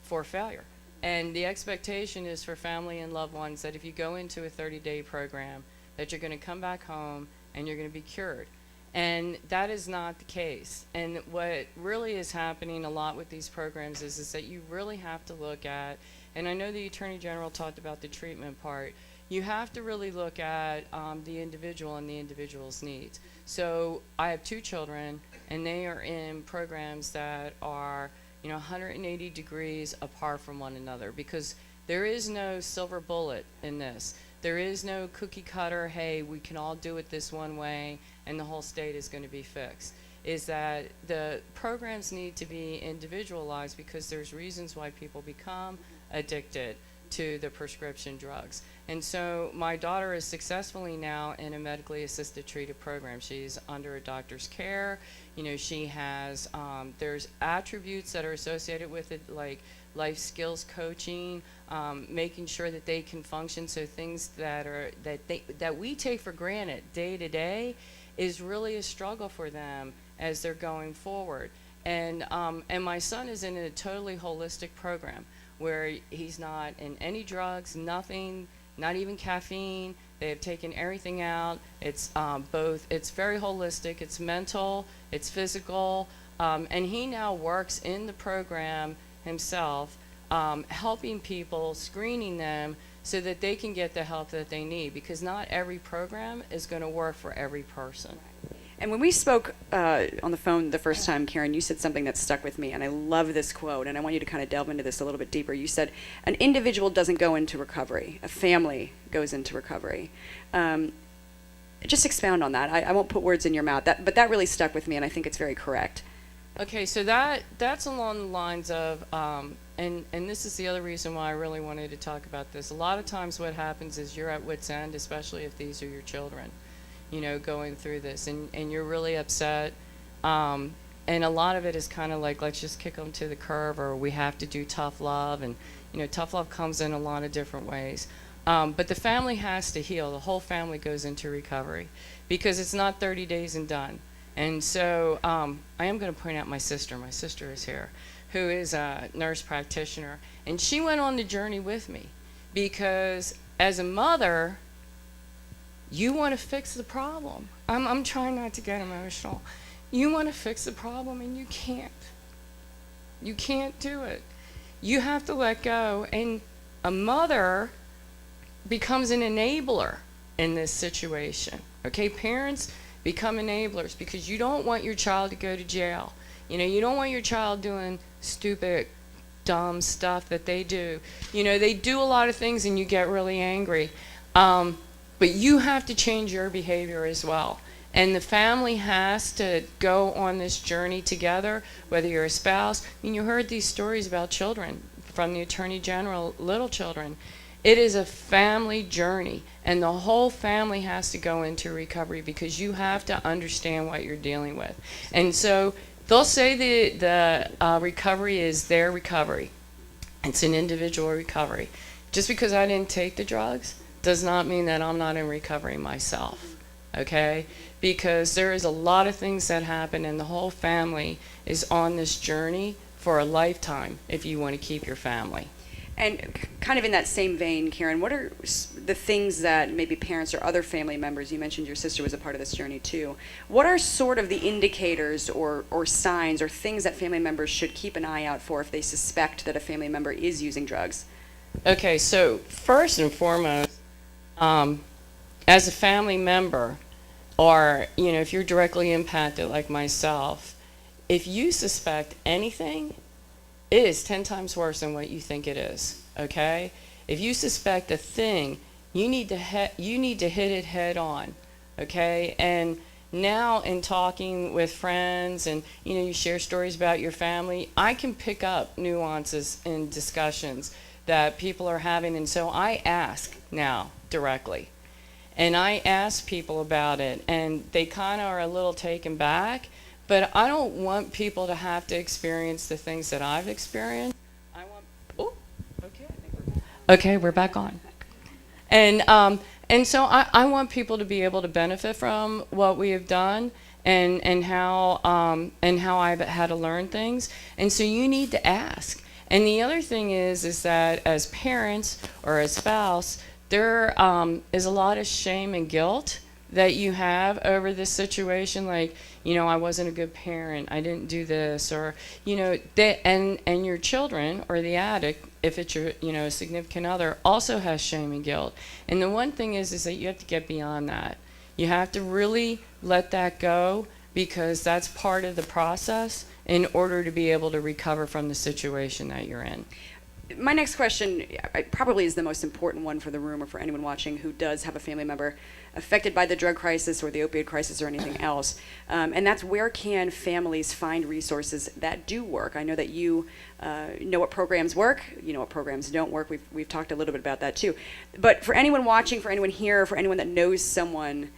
for failure. And the expectation is for family and loved ones that if you go into a 30-day program, that you're going to come back home and you're going to be cured. And that is not the case. And what really is happening a lot with these programs is that you really have to look at, and I know the Attorney General talked about the treatment part, you have to really look at the individual and the individual's needs. So I have 2 children, and they are in programs that are, you know, 180 degrees apart from one another, because there is no silver bullet in this. There is no cookie cutter, hey, we can all do it this one way and the whole state is going to be fixed. Is that the programs need to be individualized because there's reasons why people become addicted to the prescription drugs. And so my daughter is successfully now in a medically assisted treated program. She's under a doctor's care. You know, she has, there's attributes that are associated with it, like life skills coaching, making sure that they can function. So things that we take for granted day to day is really a struggle for them as they're going forward. And my son is in a totally holistic program where he's not in any drugs, nothing, not even caffeine. They have taken everything out. It's it's very holistic. It's mental, it's physical, and he now works in the program himself, helping people, screening them so that they can get the help that they need, because not every program is going to work for every person. And when we spoke on the phone the first time, Karen, you said something that stuck with me, and I love this quote, and I want you to kind of delve into this a little bit deeper. You said, an individual doesn't go into recovery, a family goes into recovery. Just expound on that. I won't put words in your mouth, but that really stuck with me, and I think it's very correct. Okay, so that's along the lines of, and this is the other reason why I really wanted to talk about this. A lot of times what happens is you're at wit's end, especially if these are your children, you know, going through this, and you're really upset, and a lot of it is kind of like, let's just kick them to the curb, or we have to do tough love. And, you know, tough love comes in a lot of different ways. But the family has to heal. The whole family goes into recovery because it's not 30 days and done. And so I am going to point out my sister. My sister is here, who is a nurse practitioner. And she went on the journey with me because as a mother, you want to fix the problem. I'm trying not to get emotional. You want to fix the problem and you can't. You can't do it. You have to let go. And a mother becomes an enabler in this situation. Okay, parents become enablers because you don't want your child to go to jail. You know, you don't want your child doing stupid, dumb stuff that they do. You know, they do a lot of things and you get really angry. But you have to change your behavior as well. And the family has to go on this journey together, whether you're a spouse. I mean, you heard these stories about children from the Attorney General, little children. It is a family journey, and the whole family has to go into recovery because you have to understand what you're dealing with. And so they'll say the recovery is their recovery. It's an individual recovery. Just because I didn't take the drugs does not mean that I'm not in recovery myself, okay? Because there is a lot of things that happen, and the whole family is on this journey for a lifetime if you want to keep your family. And kind of in that same vein, Karen, what are the things that maybe parents or other family members, you mentioned your sister was a part of this journey too, what are sort of the indicators or signs or things that family members should keep an eye out for if they suspect that a family member is using drugs? Okay, so first and foremost, as a family member, or you know, if you're directly impacted like myself, if you suspect anything, it is 10 times worse than what you think it is, okay? If you suspect a thing, you need to hit it head on, okay? And now in talking with friends and, you know, you share stories about your family, I can pick up nuances in discussions that people are having. And so I ask now directly. And I ask people about it, and they kind of are a little taken back. But I don't want people to have to experience the things that I've experienced. I want, okay, we're back on. And so I want people to be able to benefit from what we have done and how I've had to learn things. And so you need to ask. And the other thing is that as parents or as spouse, there is a lot of shame and guilt that you have over this situation, like, you know, I wasn't a good parent, I didn't do this, or, you know, and your children or the addict, if it's your, you know, significant other, also has shame and guilt. And the one thing is that you have to get beyond that. You have to really let that go, because that's part of the process in order to be able to recover from the situation that you're in. My next question probably is the most important one for the room or for anyone watching who does have a family member affected by the drug crisis or the opioid crisis or anything else. And that's, where can families find resources that do work? I know that you know what programs work, you know what programs don't work. We've talked a little bit about that too. But for anyone watching, for anyone here, for anyone that knows someone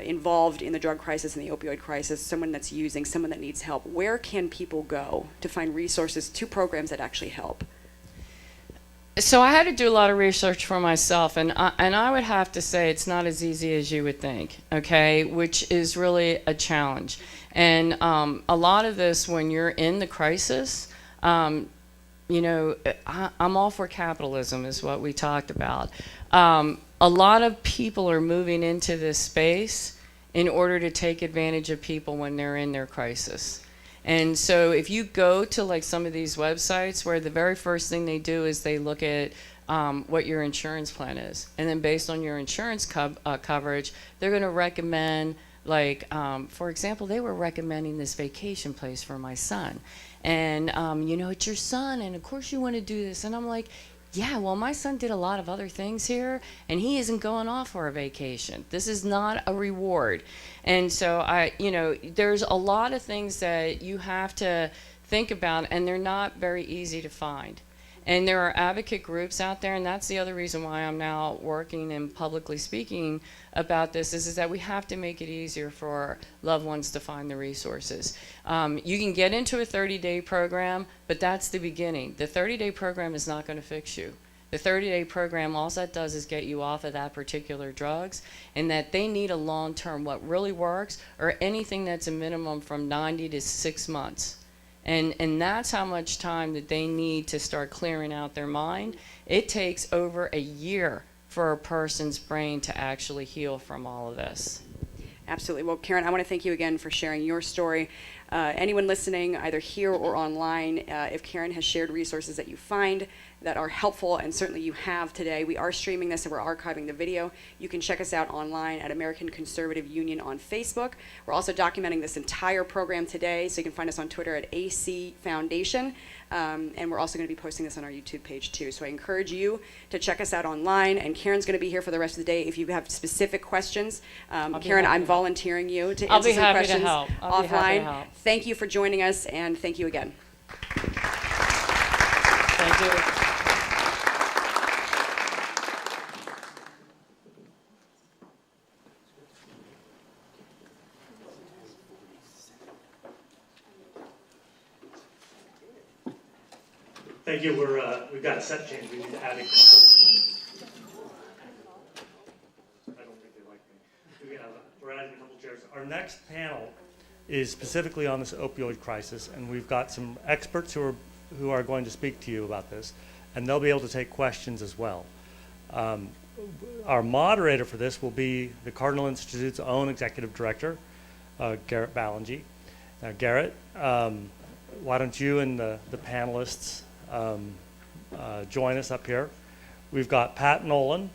involved in the drug crisis and the opioid crisis, someone that's using, someone that needs help, where can people go to find resources to programs that actually help? So I had to do a lot of research for myself, and I would have to say it's not as easy as you would think, okay, which is really a challenge. And a lot of this, when you're in the crisis, you know, I'm all for capitalism is what we talked about. A lot of people are moving into this space in order to take advantage of people when they're in their crisis. And so if you go to like some of these websites where the very first thing they do is they look at what your insurance plan is. And then based on your insurance coverage, they're going to recommend, like, for example, they were recommending this vacation place for my son. And, you know, it's your son, and of course you want to do this. And I'm like, yeah, well, my son did a lot of other things here, and he isn't going off for a vacation. This is not a reward. And so you know, there's a lot of things that you have to think about, and they're not very easy to find. And there are advocate groups out there, and that's the other reason why I'm now working and publicly speaking about this, is that we have to make it easier for loved ones to find the resources. You can get into a 30-day program, but that's the beginning. The 30-day program is not going to fix you. The 30-day program, all that does is get you off of that particular drugs, and that they need a long-term, what really works, or anything that's a minimum from 90 to 6 months. And that's how much time that they need to start clearing out their mind. It takes over a year for a person's brain to actually heal from all of this. Absolutely. Well, Karen, I want to thank you again for sharing your story. Anyone listening, either here or online, if Karen has shared resources that you find that are helpful, and certainly you have today, we are streaming this and we're archiving the video. You can check us out online at American Conservative Union on Facebook. We're also documenting this entire program today, so you can find us on Twitter at AC Foundation. And we're also going to be posting this on our YouTube page too. So I encourage you to check us out online, and Karen's going to be here for the rest of the day if you have specific questions. Karen, I'm volunteering you to answer some questions offline. I'll be happy to help. Thank you for joining us, and thank you again. Thank you. Thank you. We've got a set change. We need to add a couple. I don't think they like me. We're adding a couple chairs. Our next panel is specifically on this opioid crisis, and we've got some experts who are going to speak to you about this, and they'll be able to take questions as well. Our moderator for this will be the Cardinal Institute's own executive director, Garrett Ballingy. Garrett, why don't you and the panelists join us up here. We've got Pat Nolan.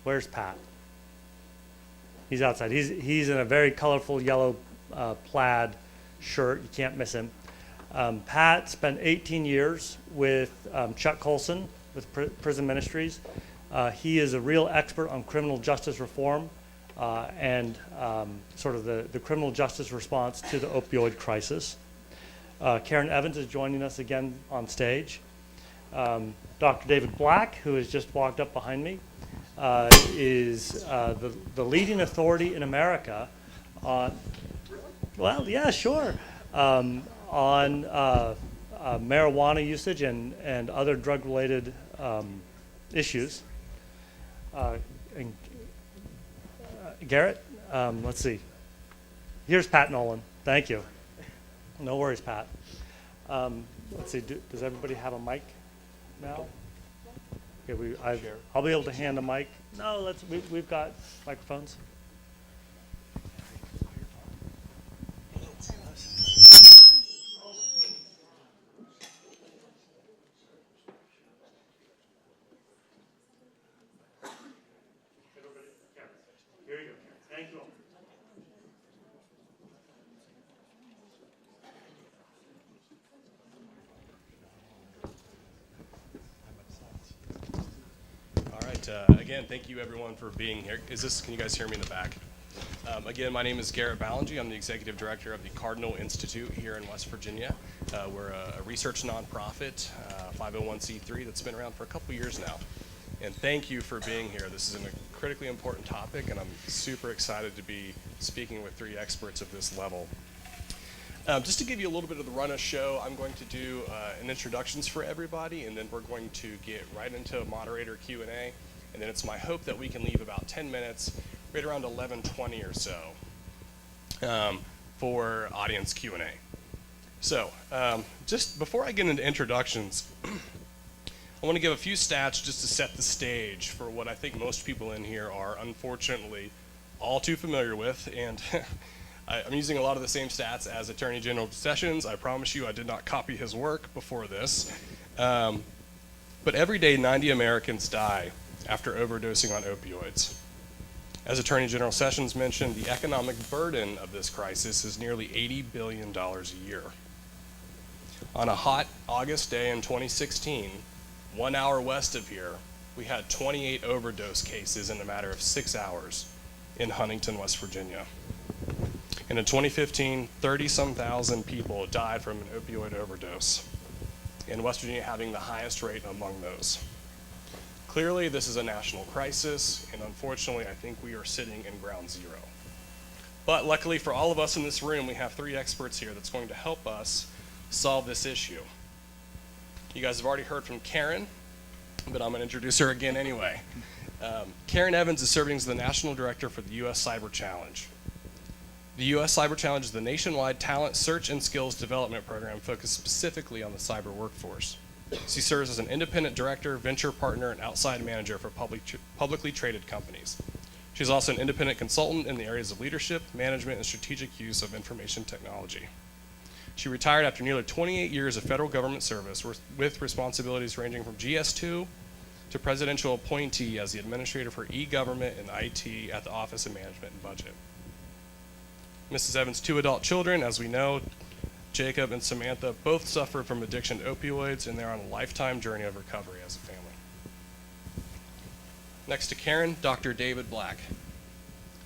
Where's Pat? He's outside. He's in a very colorful yellow plaid shirt. You can't miss him. Pat spent 18 years with Chuck Colson with Prison Ministries. He is a real expert on criminal justice reform and sort of the criminal justice response to the opioid crisis. Karen Evans is joining us again on stage. Dr. David Black, who has just walked up behind me, is the leading authority in America on, well, yeah, sure, on marijuana usage and other drug-related issues. Garrett, let's see. Here's Pat Nolan. Thank you. No worries, Pat. Let's see, does everybody have a mic now? Okay, I'll be able to hand a mic. No, we've got microphones. Here you go. Thank you all. Again, thank you everyone for being here. Can you guys hear me in the back? Again, my name is Garrett Ballingy. I'm the executive director of the Cardinal Institute here in West Virginia. We're a research nonprofit, 501c3 that's been around for a couple years now. And thank you for being here. This is a critically important topic, and I'm super excited to be speaking with 3 experts of this level. Just to give you a little bit of the run of show, I'm going to do an introductions for everybody, and then we're going to get right into moderator Q&A, and then it's my hope that we can leave about 10 minutes, right around 11:20 or so, for audience Q&A. So, just before I get into introductions, I want to give a few stats just to set the stage for what I think most people in here are unfortunately all too familiar with, and I'm using a lot of the same stats as Attorney General Sessions. I promise you I did not copy his work before this. But every day 90 Americans die after overdosing on opioids. As Attorney General Sessions mentioned, the economic burden of this crisis is nearly $80 billion a year. On a hot August day in 2016, 1 hour west of here, we had 28 overdose cases in a matter of 6 hours in Huntington, West Virginia. And in 2015, 30-some thousand people died from an opioid overdose. and West Virginia having the highest rate among those. Clearly, this is a national crisis, and unfortunately, I think we are sitting in ground zero. But luckily for all of us in this room, we have 3 experts here that's going to help us solve this issue. You guys have already heard from Karen, but I'm going to introduce her again anyway. Karen Evans is serving as the National Director for the U.S. Cyber Challenge. The U.S. Cyber Challenge is the nationwide talent search and skills development program focused specifically on the cyber workforce. She serves as an independent director, venture partner, and outside manager for publicly traded companies. She's also an independent consultant in the areas of leadership, management, and strategic use of information technology. She retired after nearly 28 years of federal government service with responsibilities ranging from GS2 to presidential appointee as the administrator for e-government and IT at the Office of Management and Budget. Mrs. Evans' 2 adult children, as we know, Jacob and Samantha, both suffer from addiction to opioids, and they're on a lifetime journey of recovery as a family. Next to Karen, Dr. David Black.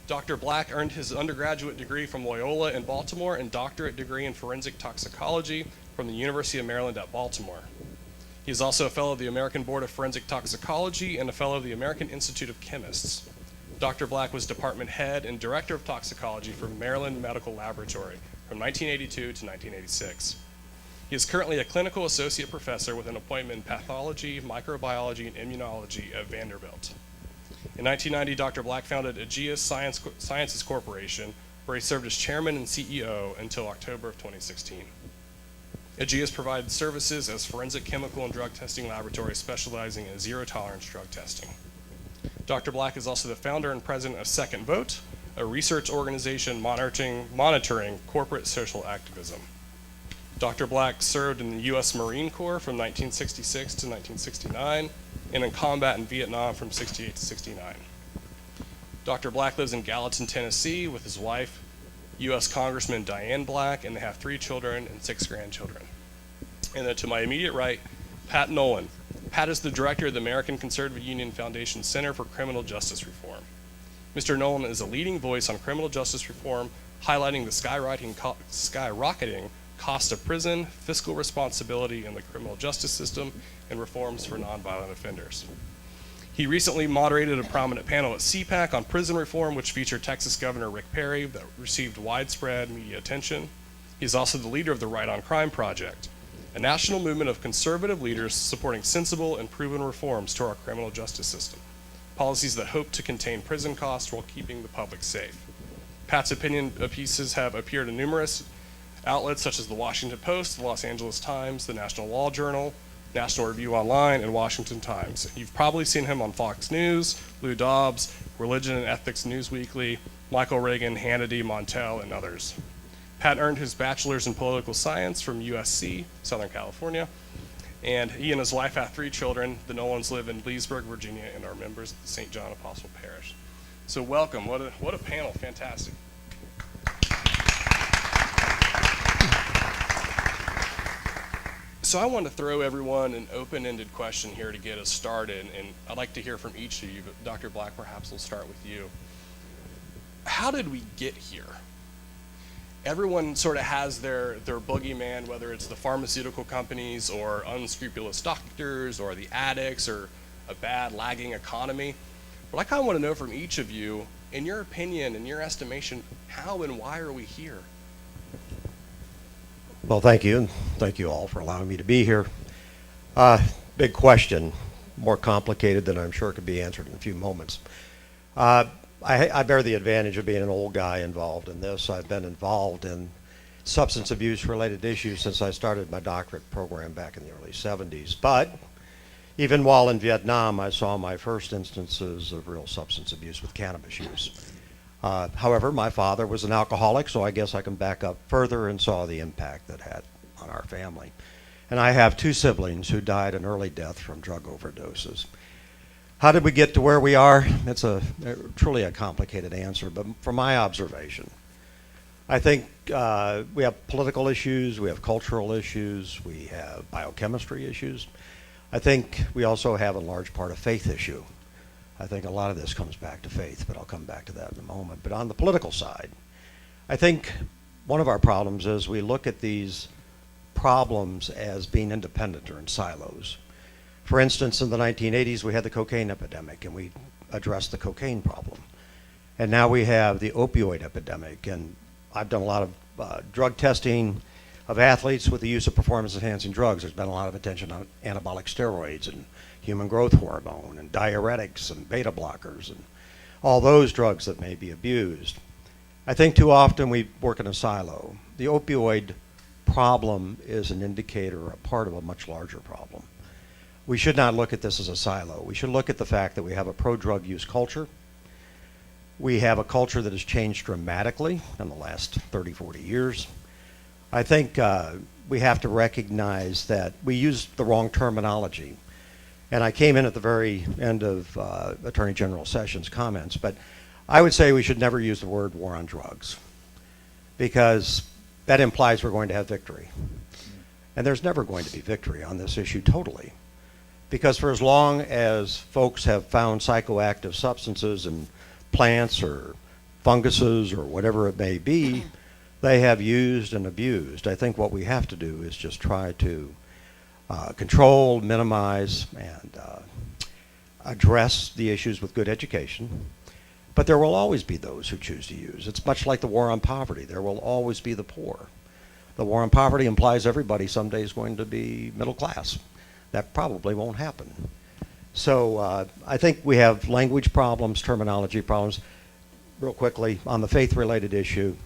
Dr. Black earned his undergraduate degree from Loyola in Baltimore and doctorate degree in forensic toxicology from the University of Maryland at Baltimore. He is also a fellow of the American Board of Forensic Toxicology and a fellow of the American Institute of Chemists. Dr. Black was department head and director of toxicology for Maryland Medical Laboratory from 1982 to 1986. He is currently a clinical associate professor with an appointment in pathology, microbiology, and immunology at Vanderbilt. In 1990, Dr. Black founded ACUF Sciences Corporation, where he served as chairman and CEO until October of 2016. ACUF provided services as forensic chemical and drug testing laboratory specializing in zero-tolerance drug testing. Dr. Black is also the founder and president of Second Vote, a research organization monitoring corporate social activism. Dr. Black served in the U.S. Marine Corps from 1966 to 1969 and in combat in Vietnam from 68 to 69. Dr. Black lives in Gallatin, Tennessee with his wife, U.S. Congressman Diane Black, and they have 3 children and 6 grandchildren. And then to my immediate right, Pat Nolan. Pat is the director of the American Conservative Union Foundation Center for Criminal Justice Reform. Mr. Nolan is a leading voice on criminal justice reform, highlighting the skyrocketing cost of prison, fiscal responsibility in the criminal justice system, and reforms for nonviolent offenders. He recently moderated a prominent panel at CPAC on prison reform, which featured Texas Governor Rick Perry, that received widespread media attention. He's also the leader of the Right on Crime Project, a national movement of conservative leaders supporting sensible and proven reforms to our criminal justice system, policies that hope to contain prison costs while keeping the public safe. Pat's opinion pieces have appeared in numerous outlets such as the Washington Post, the Los Angeles Times, the National Law Journal, National Review Online, and Washington Times. You've probably seen him on Fox News, Lou Dobbs, Religion and Ethics News Weekly, Michael Reagan, Hannity, Montel, and others. Pat earned his bachelor's in political science from USC, Southern California, and he and his wife have 3 children. The Nolans live in Leesburg, Virginia, and are members of the St. John Apostle Parish. So welcome, what a panel, fantastic. So I want to throw everyone an open-ended question here to get us started, and I'd like to hear from each of you, but Dr. Black, perhaps we'll start with you. How did we get here? Everyone sort of has their boogeyman, whether it's the pharmaceutical companies or unscrupulous doctors or the addicts or a bad lagging economy. But I kind of want to know from each of you, in your opinion, in your estimation, how and why are we here? Well, thank you, and thank you all for allowing me to be here. Big question, more complicated than I'm sure could be answered in a few moments. I bear the advantage of being an old guy involved in this. I've been involved in substance abuse related issues since I started my doctorate program back in the early 70s. But even while in Vietnam, I saw my first instances of real substance abuse with cannabis use. However, my father was an alcoholic, so I guess I can back up further and saw the impact that had on our family. And I have 2 siblings who died an early death from drug overdoses. How did we get to where we are? It's truly a complicated answer, but from my observation, I think we have political issues, we have cultural issues, we have biochemistry issues. I think we also have a large part of faith issue. I think a lot of this comes back to faith, but I'll come back to that in a moment. But on the political side, I think one of our problems is we look at these problems as being independent or in silos. For instance, in the 1980s, we had the cocaine epidemic, and we addressed the cocaine problem. And now we have the opioid epidemic, and I've done a lot of drug testing of athletes with the use of performance-enhancing drugs. There's been a lot of attention on anabolic steroids and human growth hormone and diuretics and beta blockers and all those drugs that may be abused. I think too often we work in a silo. The opioid problem is an indicator, a part of a much larger problem. We should not look at this as a silo. We should look at the fact that we have a pro-drug use culture. We have a culture that has changed dramatically in the last 30, 40 years. I think we have to recognize that we use the wrong terminology. And I came in at the very end of Attorney General Sessions' comments, but I would say we should never use the word war on drugs, because that implies we're going to have victory. And there's never going to be victory on this issue totally. Because for as long as folks have found psychoactive substances in plants or funguses or whatever it may be, they have used and abused. I think what we have to do is just try to control, minimize, and address the issues with good education. But there will always be those who choose to use. It's much like the war on poverty. There will always be the poor. The war on poverty implies everybody someday is going to be middle class. That probably won't happen. So I think we have language problems, terminology problems. Real quickly, on the faith-related issue,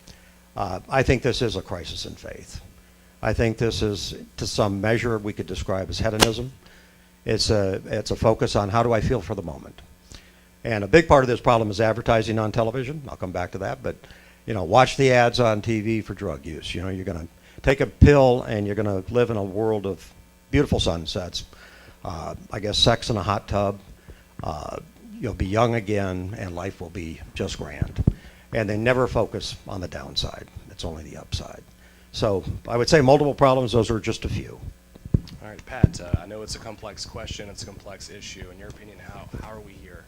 I think this is a crisis in faith. I think this is, to some measure, we could describe as hedonism. It's a focus on how do I feel for the moment. And a big part of this problem is advertising on television. I'll come back to that, but watch the ads on TV for drug use. You're going to take a pill and you're going to live in a world of beautiful sunsets. I guess sex in a hot tub. You'll be young again, and life will be just grand. And they never focus on the downside. It's only the upside. So I would say multiple problems. Those are just a few. All right, Pat, I know it's a complex question. It's a complex issue. In your opinion, how are we here?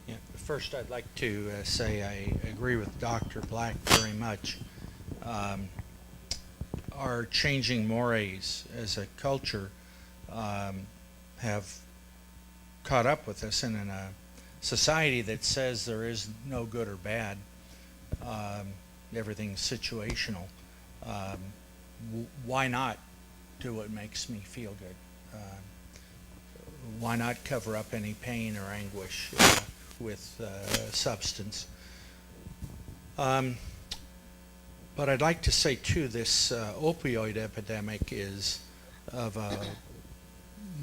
Yeah, first, I'd like to say I agree with Dr. Black very much. Our changing mores as a culture have caught up with us, and in a society that says there is no good or bad, everything's situational, why not do what makes me feel good? Why not cover up any pain or anguish with substance? But I'd like to say too, this opioid epidemic is of a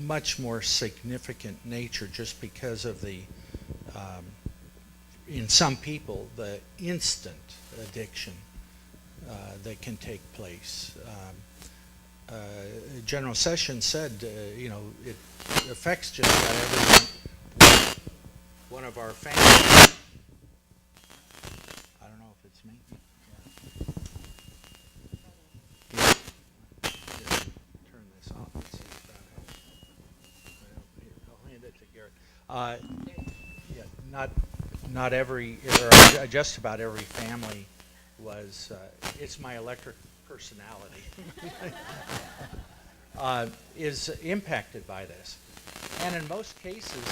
much more significant nature, just because of the, in some people, the instant addiction that can take place. General Sessions said, it affects just about everyone. One of our families, I don't know if it's me. Turn this off and see if that helps. I'll hand it to Garrett. Not every, or just about every family was, it's my electric personality, is impacted by this. And in most cases,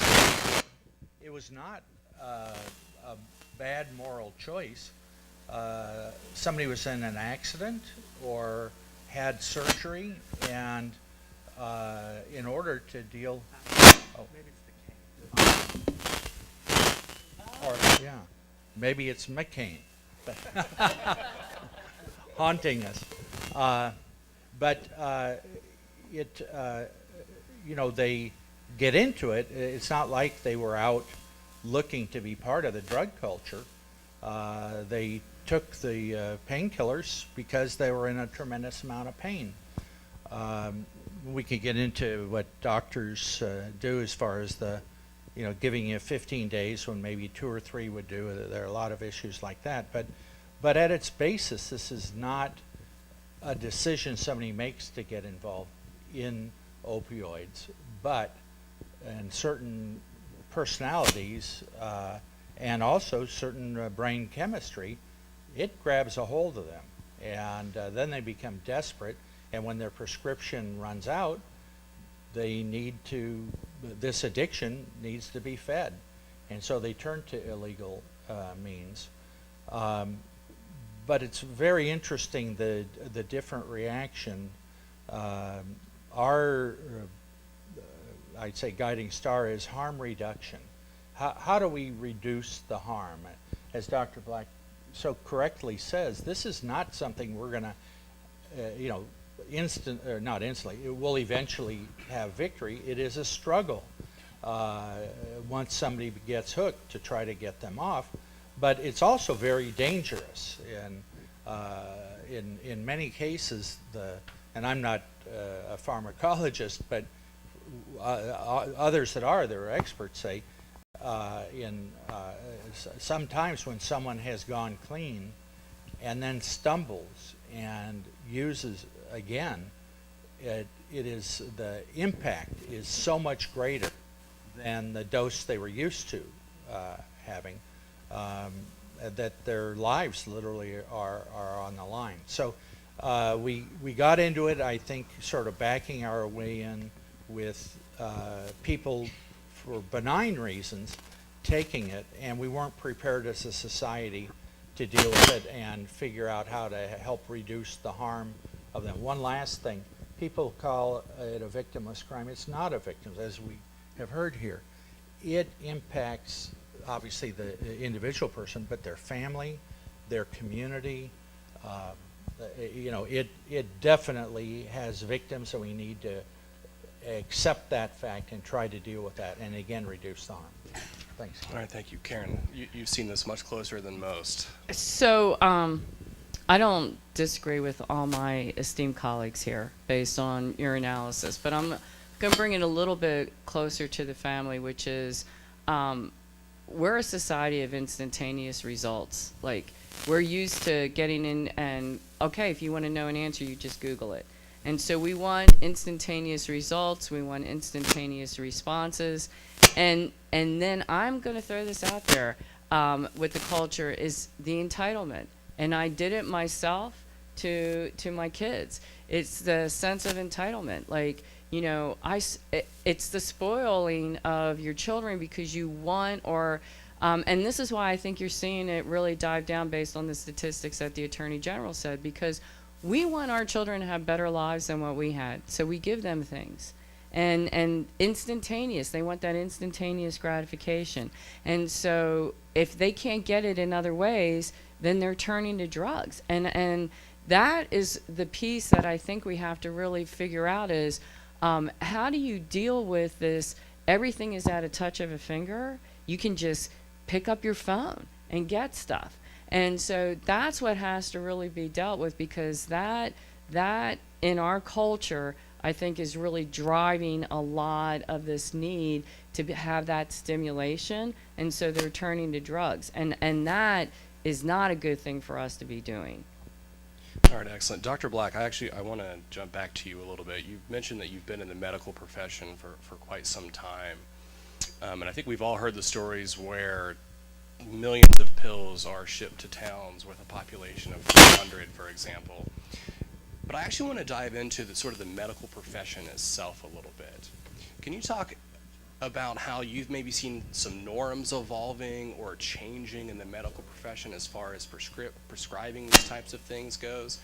it was not a bad moral choice. Somebody was in an accident or had surgery, and in order to deal, or yeah, maybe it's McCain haunting us. But they get into it. It's not like they were out looking to be part of the drug culture. They took the painkillers because they were in a tremendous amount of pain. We could get into what doctors do as far as the, giving you 15 days when maybe 2 or 3 would do. There are a lot of issues like that. But at its basis, this is not a decision somebody makes to get involved in opioids, but in certain personalities and also certain brain chemistry, it grabs a hold of them, and then they become desperate, And when their prescription runs out, they need to, this addiction needs to be fed. And so they turn to illegal means. But it's very interesting, the different reaction. Our, I'd say, guiding star is harm reduction. How do we reduce the harm? As Dr. Black so correctly says, this is not something we're going to, not instantly, it will eventually have victory. It is a struggle once somebody gets hooked to try to get them off. But it's also very dangerous. And in many cases, and I'm not a pharmacologist, but others that are, they're experts say, sometimes when someone has gone clean and then stumbles and uses again, it is, the impact is so much greater than the dose they were used to having, that their lives literally are on the line. So we got into it, I think, sort of backing our way in with people for benign reasons taking it, and we weren't prepared as a society to deal with it and figure out how to help reduce the harm of them. One last thing, people call it a victimless crime. It's not a victim, as we have heard here. It impacts obviously the individual person, but their family, their community. It definitely has victims, and we need to accept that fact and try to deal with that, and again, reduce the harm. Thanks. All right, thank you. Karen, you've seen this much closer than most. So I don't disagree with all my esteemed colleagues here based on your analysis, but I'm going to bring it a little bit closer to the family, which is we're a society of instantaneous results. Like, we're used to getting in and, okay, if you want to know an answer, you just Google it. And so we want instantaneous results, we want instantaneous responses, and then I'm going to throw this out there with the culture is the entitlement. And I did it myself to my kids. It's the sense of entitlement. Like, it's the spoiling of your children because you want, and this is why I think you're seeing it really dive down based on the statistics that the Attorney General said, because we want our children to have better lives than what we had. So we give them things. And instantaneous, they want that instantaneous gratification. And so if they can't get it in other ways, then they're turning to drugs. And that is the piece that I think we have to really figure out is, how do you deal with this? Everything is at a touch of a finger. You can just pick up your phone and get stuff. And so that's what has to really be dealt with, because that in our culture, I think, is really driving a lot of this need to have that stimulation. And so they're turning to drugs. And that is not a good thing for us to be doing. All right, excellent. Dr. Black, I want to jump back to you a little bit. You mentioned that you've been in the medical profession for quite some time. And I think we've all heard the stories where millions of pills are shipped to towns with a population of 200, for example. But I actually want to dive into the sort of the medical profession itself a little bit. Can you talk about how you've maybe seen some norms evolving or changing in the medical profession as far as prescribing these types of things goes?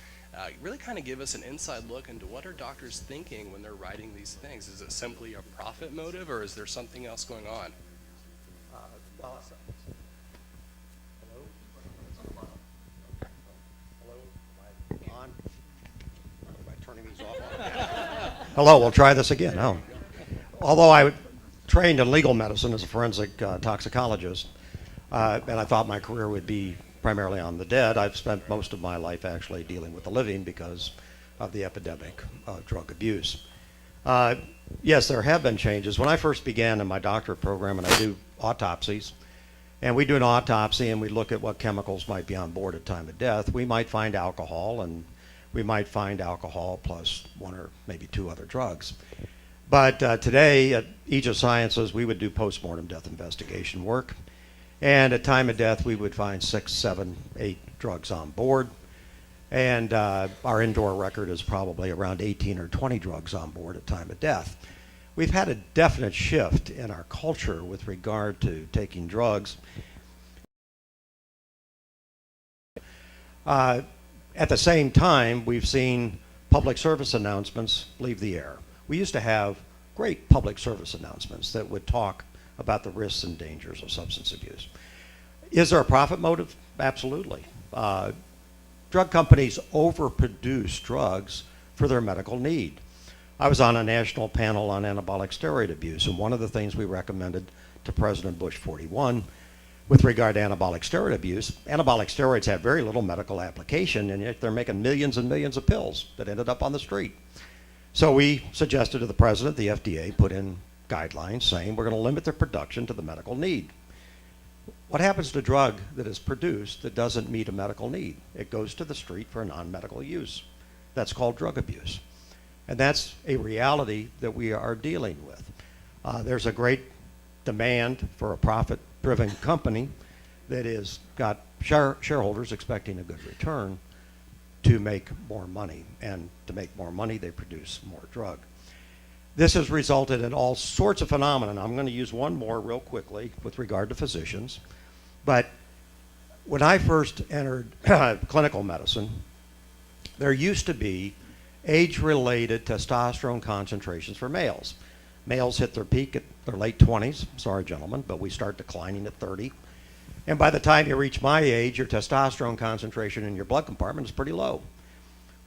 Really kind of give us an inside look into what are doctors thinking when they're writing these things. Is it simply a profit motive, or is there something else going on? Hello, we'll try this again. Oh. Although I trained in legal medicine as a forensic toxicologist, and I thought my career would be primarily on the dead, I've spent most of my life actually dealing with the living because of the epidemic of drug abuse. Yes, there have been changes. When I first began in my doctorate program, and I do autopsies, and we do an autopsy and we look at what chemicals might be on board at time of death, we might find alcohol, and we might find alcohol plus one or maybe two other drugs. But today at Aegis Sciences, we would do postmortem death investigation work. And at time of death, we would find 6, 7, 8 drugs on board. And our indoor record is probably around 18 or 20 drugs on board at time of death. We've had a definite shift in our culture with regard to taking drugs. At the same time, we've seen public service announcements leave the air. We used to have great public service announcements that would talk about the risks and dangers of substance abuse. Is there a profit motive? Absolutely. Drug companies overproduce drugs for their medical need. I was on a national panel on anabolic steroid abuse, and one of the things we recommended to President Bush 41 with regard to anabolic steroid abuse, anabolic steroids have very little medical application, and yet they're making millions and millions of pills that ended up on the street. So we suggested to the president, the FDA put in guidelines saying we're going to limit their production to the medical need. What happens to a drug that is produced that doesn't meet a medical need? It goes to the street for non-medical use. That's called drug abuse. And that's a reality that we are dealing with. There's a great demand for a profit-driven company that is got shareholders expecting a good return to make more money. And to make more money, they produce more drug. This has resulted in all sorts of phenomena. I'm going to use one more real quickly with regard to physicians. But when I first entered clinical medicine, there used to be age-related testosterone concentrations for males. Males hit their peak at their late 20s. Sorry, gentlemen, but we start declining at 30. And by the time you reach my age, your testosterone concentration in your blood compartment is pretty low.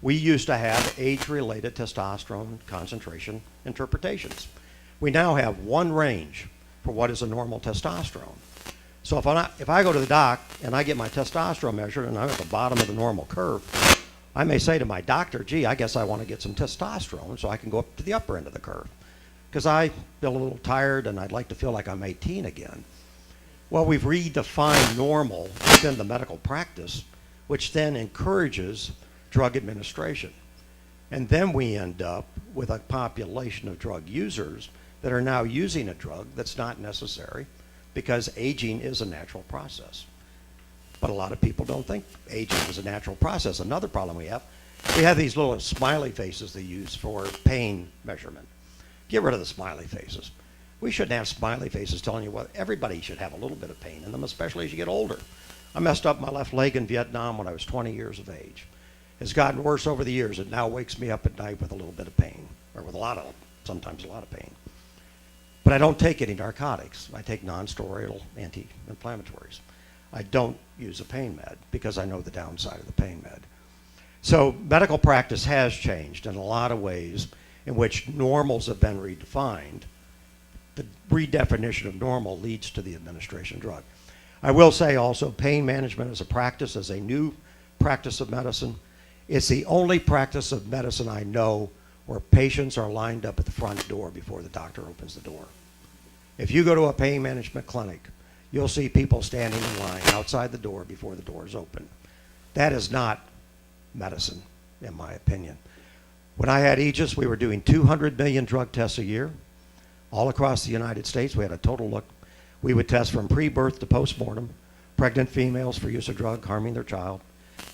We used to have age-related testosterone concentration interpretations. We now have one range for what is a normal testosterone. So if I go to the doc and I get my testosterone measured and I'm at the bottom of the normal curve, I may say to my doctor, gee, I guess I want to get some testosterone so I can go up to the upper end of the curve because I feel a little tired and I'd like to feel like I'm 18 again. Well, we've redefined normal within the medical practice, which then encourages drug administration. And then we end up with a population of drug users that are now using a drug that's not necessary because aging is a natural process. But a lot of people don't think aging is a natural process. Another problem we have these little smiley faces they use for pain measurement. Get rid of the smiley faces. We shouldn't have smiley faces telling you what everybody should have a little bit of pain in them, especially as you get older. I messed up my left leg in Vietnam when I was 20 years of age. It's gotten worse over the years. It now wakes me up at night with a little bit of pain, or with sometimes a lot of pain. But I don't take any narcotics. I take non-steroidal anti-inflammatories. I don't use a pain med because I know the downside of the pain med. So medical practice has changed in a lot of ways in which normals have been redefined. The redefinition of normal leads to the administration of drug. I will say also pain management as a practice, as a new practice of medicine, it's the only practice of medicine I know where patients are lined up at the front door before the doctor opens the door. If you go to a pain management clinic, you'll see people standing in line outside the door before the door is open. That is not medicine, in my opinion. When I had Aegis, we were doing 200 million drug tests a year. All across the United States, we had a total look. We would test from pre-birth to post-mortem, pregnant females for use of drug harming their child,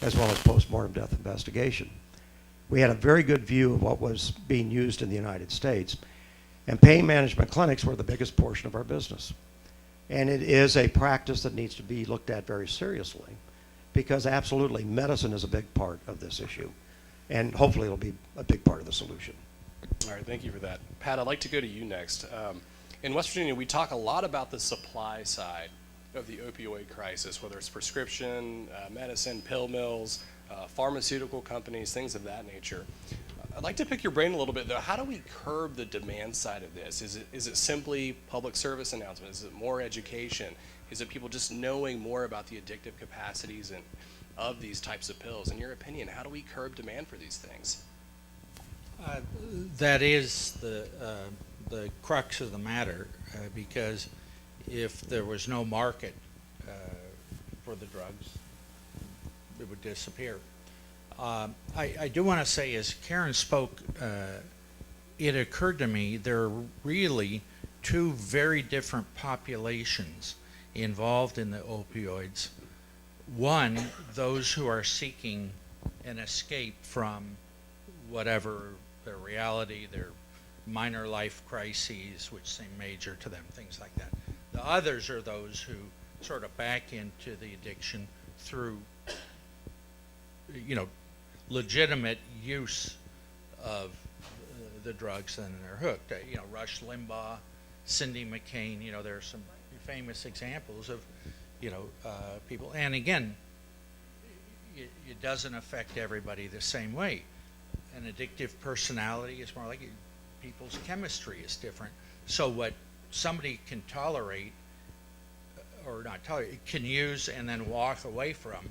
as well as post-mortem death investigation. We had a very good view of what was being used in the United States, and pain management clinics were the biggest portion of our business. And it is a practice that needs to be looked at very seriously because absolutely medicine is a big part of this issue. And hopefully it'll be a big part of the solution. All right, thank you for that. Pat, I'd like to go to you next. In West Virginia, we talk a lot about the supply side of the opioid crisis, whether it's prescription, medicine, pill mills, pharmaceutical companies, things of that nature. I'd like to pick your brain a little bit, though. How do we curb the demand side of this? Is it simply public service announcements? Is it more education? Is it people just knowing more about the addictive capacities of these types of pills? In your opinion, how do we curb demand for these things? That is the crux of the matter, because if there was no market for the drugs, it would disappear. I do want to say, as Karen spoke, it occurred to me there are really two very different populations involved in the opioids. One, those who are seeking an escape from whatever their reality, their minor life crises, which seem major to them, things like that. The others are those who sort of back into the addiction through, legitimate use of the drugs, and they're hooked. Rush Limbaugh, Cindy McCain, there are some famous examples of, people. And again, it doesn't affect everybody the same way. An addictive personality is more like people's chemistry is different. So what somebody can tolerate, or not tolerate, can use and then walk away from,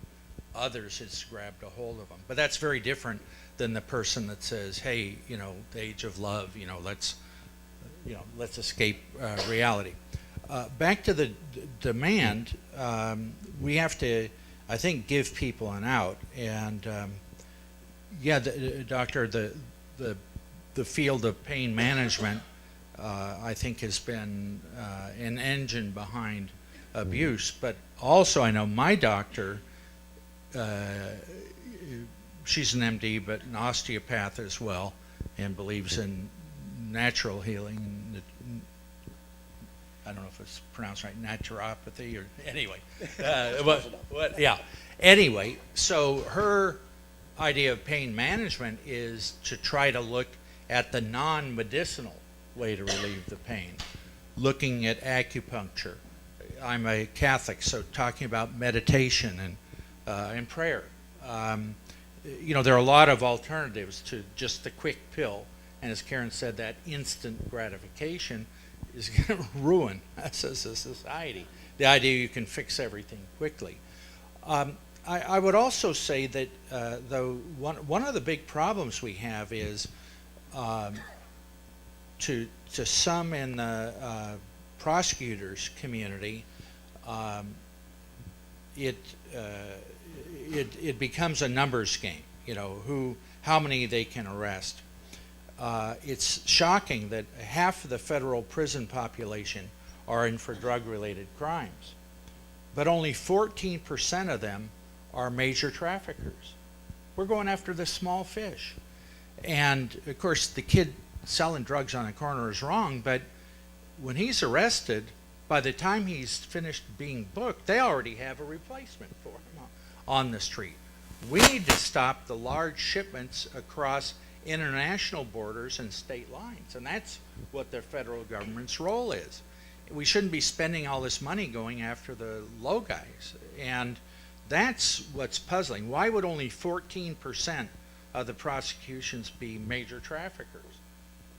others has grabbed a hold of them. But that's very different than the person that says, hey, the age of love, let's escape reality. Back to the demand, we have to, I think, give people an out. And doctor, the field of pain management, I think, has been an engine behind abuse. But also, I know my doctor, she's an MD, but an osteopath as well, and believes in natural healing. I don't know if it's pronounced right, naturopathy, or anyway. Anyway, so her idea of pain management is to try to look at the non-medicinal way to relieve the pain, looking at acupuncture. I'm a Catholic, so talking about meditation and prayer. There are a lot of alternatives to just the quick pill, and as Karen said, that instant gratification is going to ruin us as a society. The idea you can fix everything quickly. I would also say that though one of the big problems we have is to some in the prosecutors community, it becomes a numbers game. How many they can arrest. It's shocking that half of the federal prison population are in for drug-related crimes, but only 14% of them are major traffickers. We're going after the small fish. And of course, the kid selling drugs on the corner is wrong, but when he's arrested, by the time he's finished being booked, they already have a replacement for him on the street. We need to stop the large shipments across international borders and state lines, and that's what the federal government's role is. We shouldn't be spending all this money going after the low guys, and that's what's puzzling. Why would only 14% of the prosecutions be major traffickers?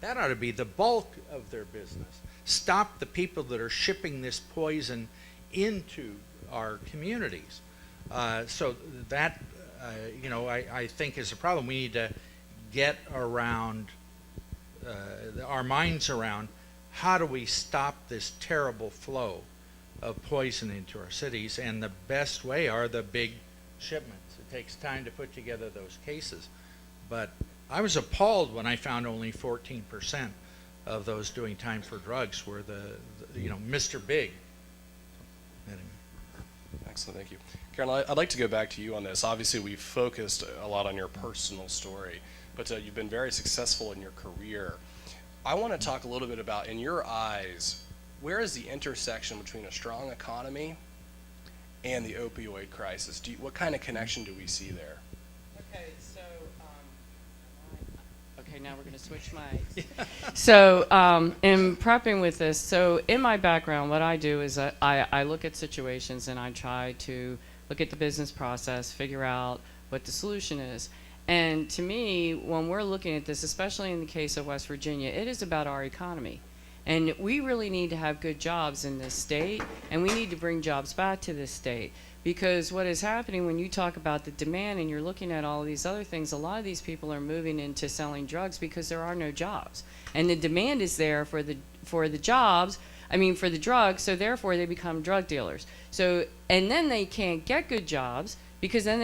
That ought to be the bulk of their business. Stop the people that are shipping this poison into our communities. So that, I think is a problem. We need to get around, our minds around, how do we stop this terrible flow of poison into our cities? And the best way are the big shipments. It takes time to put together those cases. But I was appalled when I found only 14% of those doing time for drugs were the Mr. Big. Anyway. Excellent, thank you. Karen, I'd like to go back to you on this. Obviously, we've focused a lot on your personal story, but you've been very successful in your career. I want to talk a little bit about, in your eyes, where is the intersection between a strong economy and the opioid crisis? What kind of connection do we see there? Okay, so, now we're going to switch mics. So, in prepping with this, so in my background, what I do is I look at situations and I try to look at the business process, figure out what the solution is. And to me, when we're looking at this, especially in the case of West Virginia, it is about our economy. And we really need to have good jobs in this state, and we need to bring jobs back to this state. Because what is happening when you talk about the demand and you're looking at all of these other things, a lot of these people are moving into selling drugs because there are no jobs. And the demand is there for the jobs, for the drugs, so therefore they become drug dealers. So, and then they can't get good jobs because then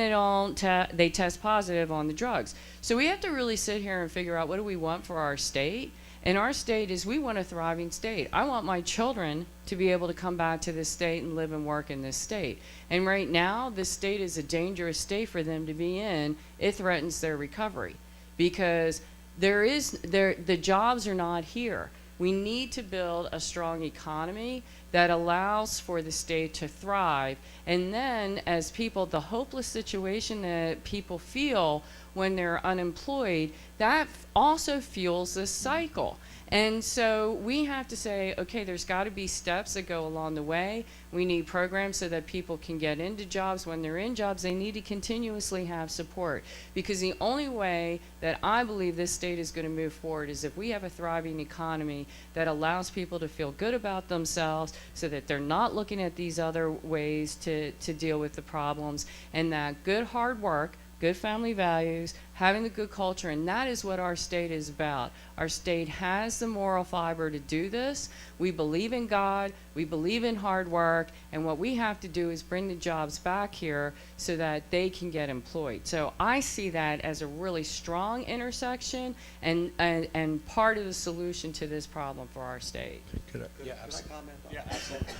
they test positive on the drugs. So we have to really sit here and figure out what do we want for our state, in our state is we want a thriving state. I want my children to be able to come back to this state and live and work in this state. And right now, this state is a dangerous state for them to be in. It threatens their recovery because the jobs are not here. We need to build a strong economy that allows for the state to thrive. And then as people, the hopeless situation that people feel when they're unemployed, that also fuels this cycle. And so we have to say, okay, there's got to be steps that go along the way. We need programs so that people can get into jobs. When they're in jobs, they need to continuously have support. Because the only way that I believe this state is going to move forward is if we have a thriving economy that allows people to feel good about themselves so that they're not looking at these other ways to deal with the problems, and that good hard work, good family values, having the good culture, and that is what our state is about. Our state has the moral fiber to do this. We believe in God, we believe in hard work, and what we have to do is bring the jobs back here so that they can get employed. So I see that as a really strong intersection and part of the solution to this problem for our state. Could I, Yeah, absolutely. comment on Yeah, that? absolutely.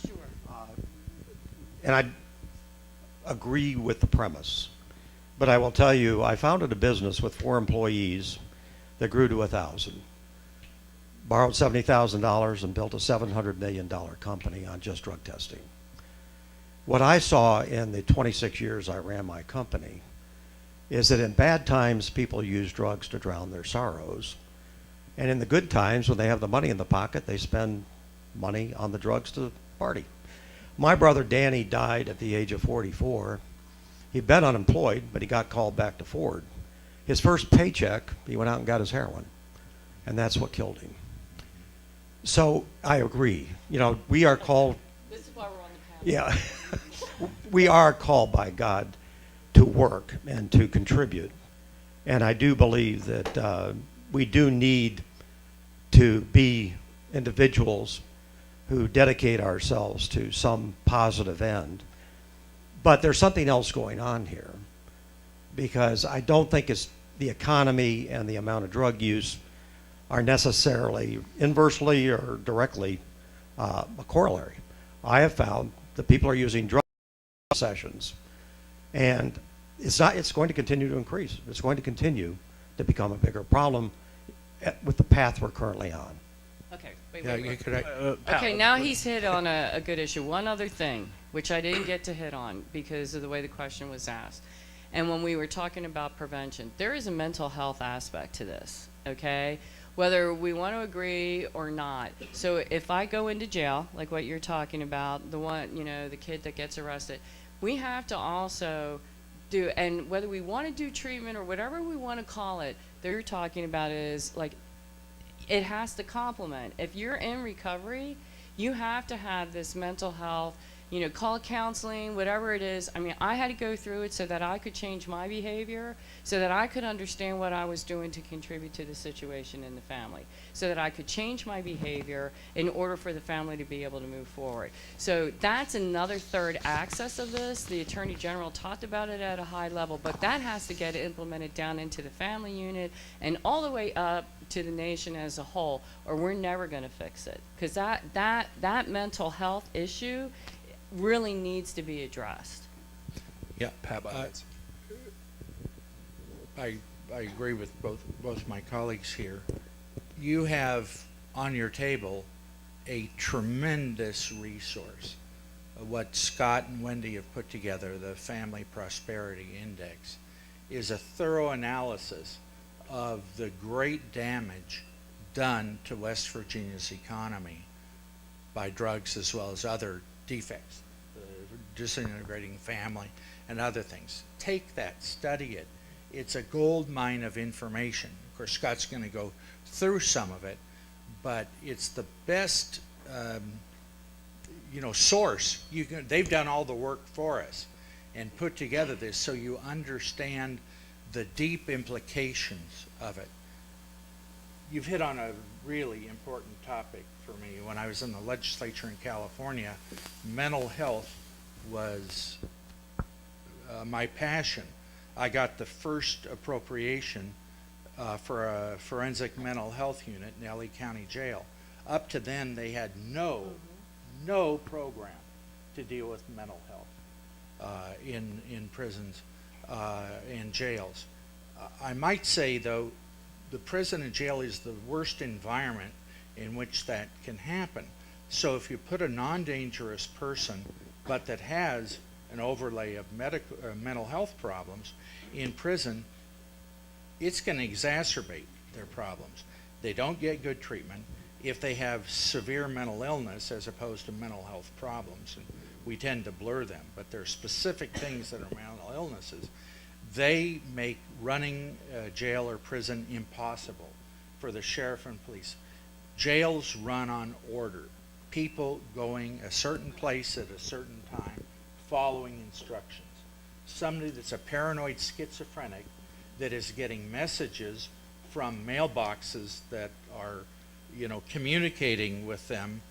Sure. And I agree with the premise. But I will tell you, I founded a business with 4 employees that grew to 1,000. Borrowed $70,000 and built a $700 million company on just drug testing. What I saw in the 26 years I ran my company is that in bad times, people use drugs to drown their sorrows. And in the good times, when they have the money in the pocket, they spend money on the drugs to party. My brother Danny died at the age of 44. He'd been unemployed, but he got called back to Ford. His first paycheck, he went out and got his heroin, and that's what killed him. So I agree. You know, we are called. This is why we're on the panel. Yeah, we are called by God to work and to contribute, and I do believe that we do need to be individuals who dedicate ourselves to some positive end. But there's something else going on here, because I don't think it's the economy and the amount of drug use are necessarily inversely or directly a corollary. I have found that people are using drug sessions, and it's going to continue to increase. It's going to continue to become a bigger problem with the path we're currently on. Okay, wait. Okay, now he's hit on a good issue. One other thing, which I didn't get to hit on because of the way the question was asked. And when we were talking about prevention, there is a mental health aspect to this, okay? Whether we want to agree or not. So if I go into jail, like what you're talking about, the one, the kid that gets arrested, we have to also do, and whether we want to do treatment or whatever we want to call it, they're talking about is like, it has to complement. If you're in recovery, you have to have this mental health, call it counseling, whatever it is. I mean, I had to go through it so that I could change my behavior, so that I could understand what I was doing to contribute to the situation in the family, so that I could change my behavior in order for the family to be able to move forward. So that's another third axis of this. The Attorney General talked about it at a high level, but that has to get implemented down into the family unit and all the way up to the nation as a whole, or we're never going to fix it. Because that mental health issue really needs to be addressed. Yeah, I agree with both my colleagues here. You have on your table a tremendous resource. What Scott and Wendy have put together, the Family Prosperity Index, is a thorough analysis of the great damage done to West Virginia's economy by drugs as well as other defects, disintegrating family and other things. Take that, study it. It's a gold mine of information. Of course, Scott's going to go through some of it, but it's the best source. They've done all the work for us and put together this so you understand the deep implications of it. You've hit on a really important topic for me. When I was in the legislature in California, mental health was my passion. I got the first appropriation for a forensic mental health unit in LA County Jail. Up to then, they had no program to deal with mental health in prisons and jails. I might say, though, the prison and jail is the worst environment in which that can happen. So if you put a non-dangerous person, but that has an overlay of mental health problems in prison, it's going to exacerbate their problems. They don't get good treatment. If they have severe mental illness as opposed to mental health problems, and we tend to blur them, but there are specific things that are mental illnesses, they make running jail or prison impossible for the sheriff and police. Jails run on order. People going a certain place at a certain time, following instructions. Somebody that's a paranoid schizophrenic that is getting messages from mailboxes that are, communicating with them,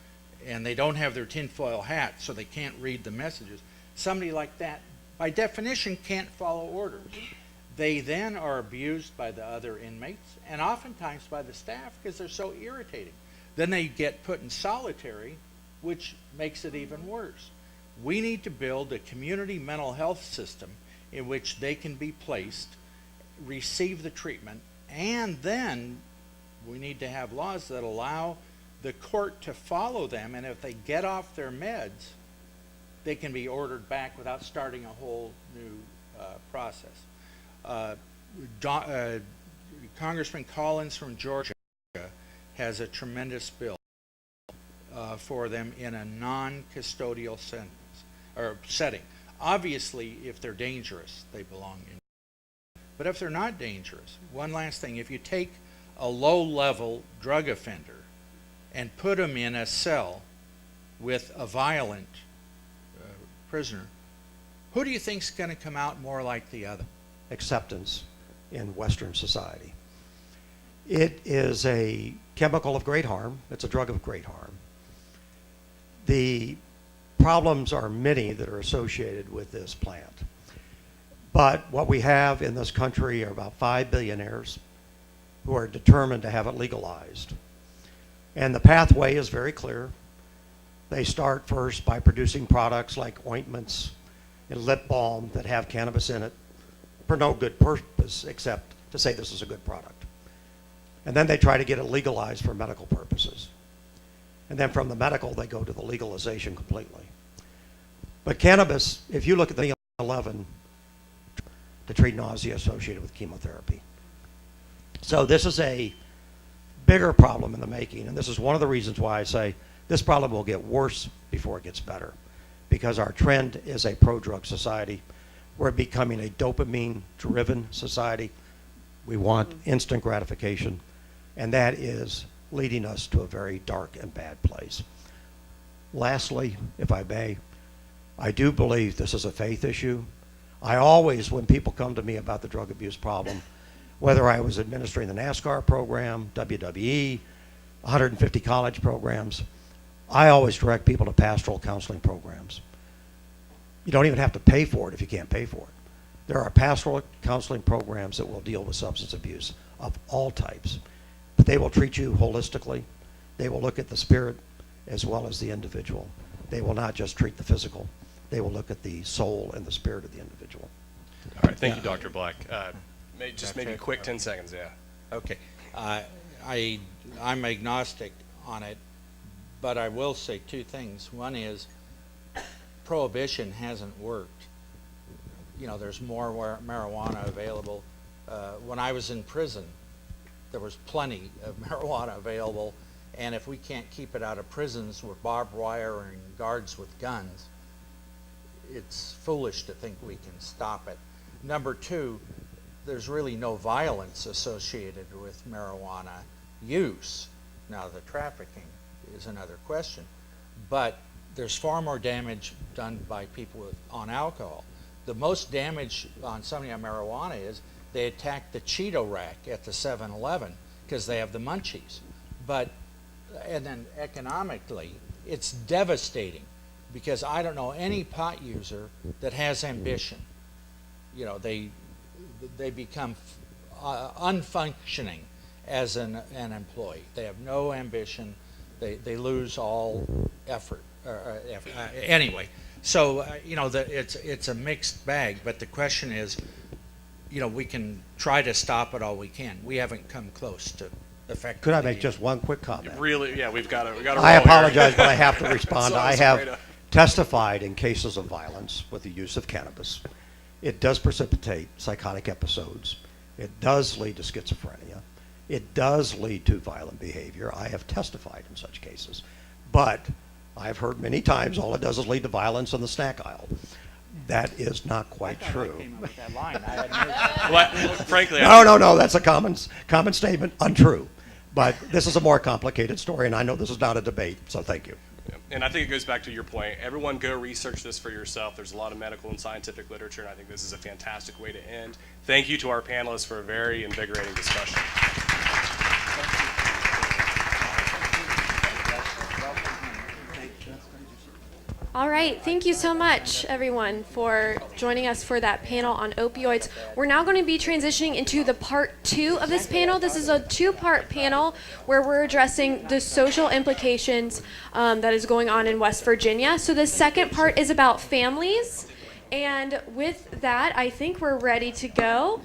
and they don't have their tinfoil hat, so they can't read the messages. Somebody like that, by definition, can't follow orders. They then are abused by the other inmates, and oftentimes by the staff, because they're so irritating. Then they get put in solitary, which makes it even worse. We need to build a community mental health system in which they can be placed, receive the treatment, and then we need to have laws that allow the court to follow them, and if they get off their meds, they can be ordered back without starting a whole new process. Congressman Collins from Georgia has a tremendous bill for them in a non-custodial setting. Obviously, if they're dangerous, they belong in. But if they're not dangerous, one last thing, if you take a low-level drug offender and put him in a cell with a violent prisoner, who do you think is going to come out more like the other? Acceptance in Western society. It is a chemical of great harm. It's a drug of great harm. The problems are many that are associated with this plant. But what we have in this country are about 5 billionaires who are determined to have it legalized. And the pathway is very clear. They start first by producing products like ointments and lip balm that have cannabis in it for no good purpose except to say this is a good product. And then they try to get it legalized for medical purposes. And then from the medical, they go to the legalization completely. But cannabis, if you look at the 11 to treat nausea associated with chemotherapy. So this is a bigger problem in the making, and this is one of the reasons why I say this problem will get worse before it gets better, because our trend is a pro-drug society. We're becoming a dopamine-driven society. We want instant gratification, and that is leading us to a very dark and bad place. Lastly, if I may, I do believe this is a faith issue. I always, when people come to me about the drug abuse problem, whether I was administering the NASCAR program, WWE, 150 college programs, I always direct people to pastoral counseling programs. You don't even have to pay for it if you can't pay for it. There are pastoral counseling programs that will deal with substance abuse of all types. But they will treat you holistically. They will look at the spirit as well as the individual. They will not just treat the physical. They will look at the soul and the spirit of the individual. All right, thank you, Dr. Black. Maybe quick 10 seconds, yeah. Okay. I'm agnostic on it, but I will say two things. One is prohibition hasn't worked. There's more marijuana available. When I was in prison, there was plenty of marijuana available, and if we can't keep it out of prisons with barbed wire and guards with guns, it's foolish to think we can stop it. Number two, there's really no violence associated with marijuana use. Now, the trafficking is another question, but there's far more damage done by people on alcohol. The most damage on somebody on marijuana is they attack the Cheeto rack at the 7-Eleven because they have the munchies. And then economically, it's devastating because I don't know any pot user that has ambition. They become unfunctioning as an employee. They have no ambition. They lose all effort. Anyway, so you know, it's a mixed bag. But the question is, you know, we can try to stop it all we can. We haven't come close to effectively. Could I make just one quick comment? Really, yeah, we've got to. I apologize, but I have to respond. So I have testified in cases of violence with the use of cannabis. It does precipitate psychotic episodes. It does lead to schizophrenia. It does lead to violent behavior. I have testified in such cases. But I've heard many times all it does is lead to violence in the snack aisle. That is not quite true. I came up with that line. Well, frankly, no, that's a common statement, untrue. But this is a more complicated story, and I know this is not a debate, so thank you. And I think it goes back to your point. Everyone go research this for yourself. There's a lot of medical and scientific literature, and I think this is a fantastic way to end. Thank you to our panelists for a very invigorating discussion. All right, thank you so much, everyone, for joining us for that panel on opioids. We're now going to be transitioning into the part 2 of this panel. This is a 2-part panel where we're addressing the social implications that is going on in West Virginia. So the second part is about families. And with that, I think we're ready to go.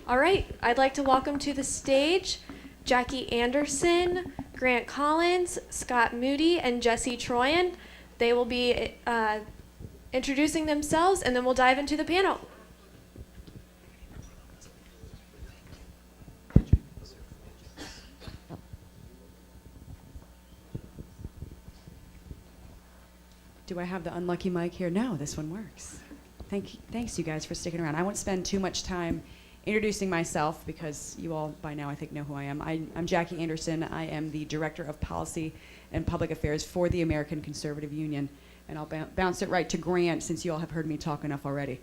All right, I'd like to welcome to the stage Jackie Anderson, Grant Collins, Scott Moody, and Jesse Troyan. They will be introducing themselves, and then we'll dive into the panel. Do I have the unlucky mic here? No, this one works. Thanks you guys for sticking around. I won't spend too much time introducing myself because you all by now I think know who I am. I'm Jackie Anderson. I am the Director of Policy and Public Affairs for the American Conservative Union. And I'll bounce it right to Grant since you all have heard me talk enough already.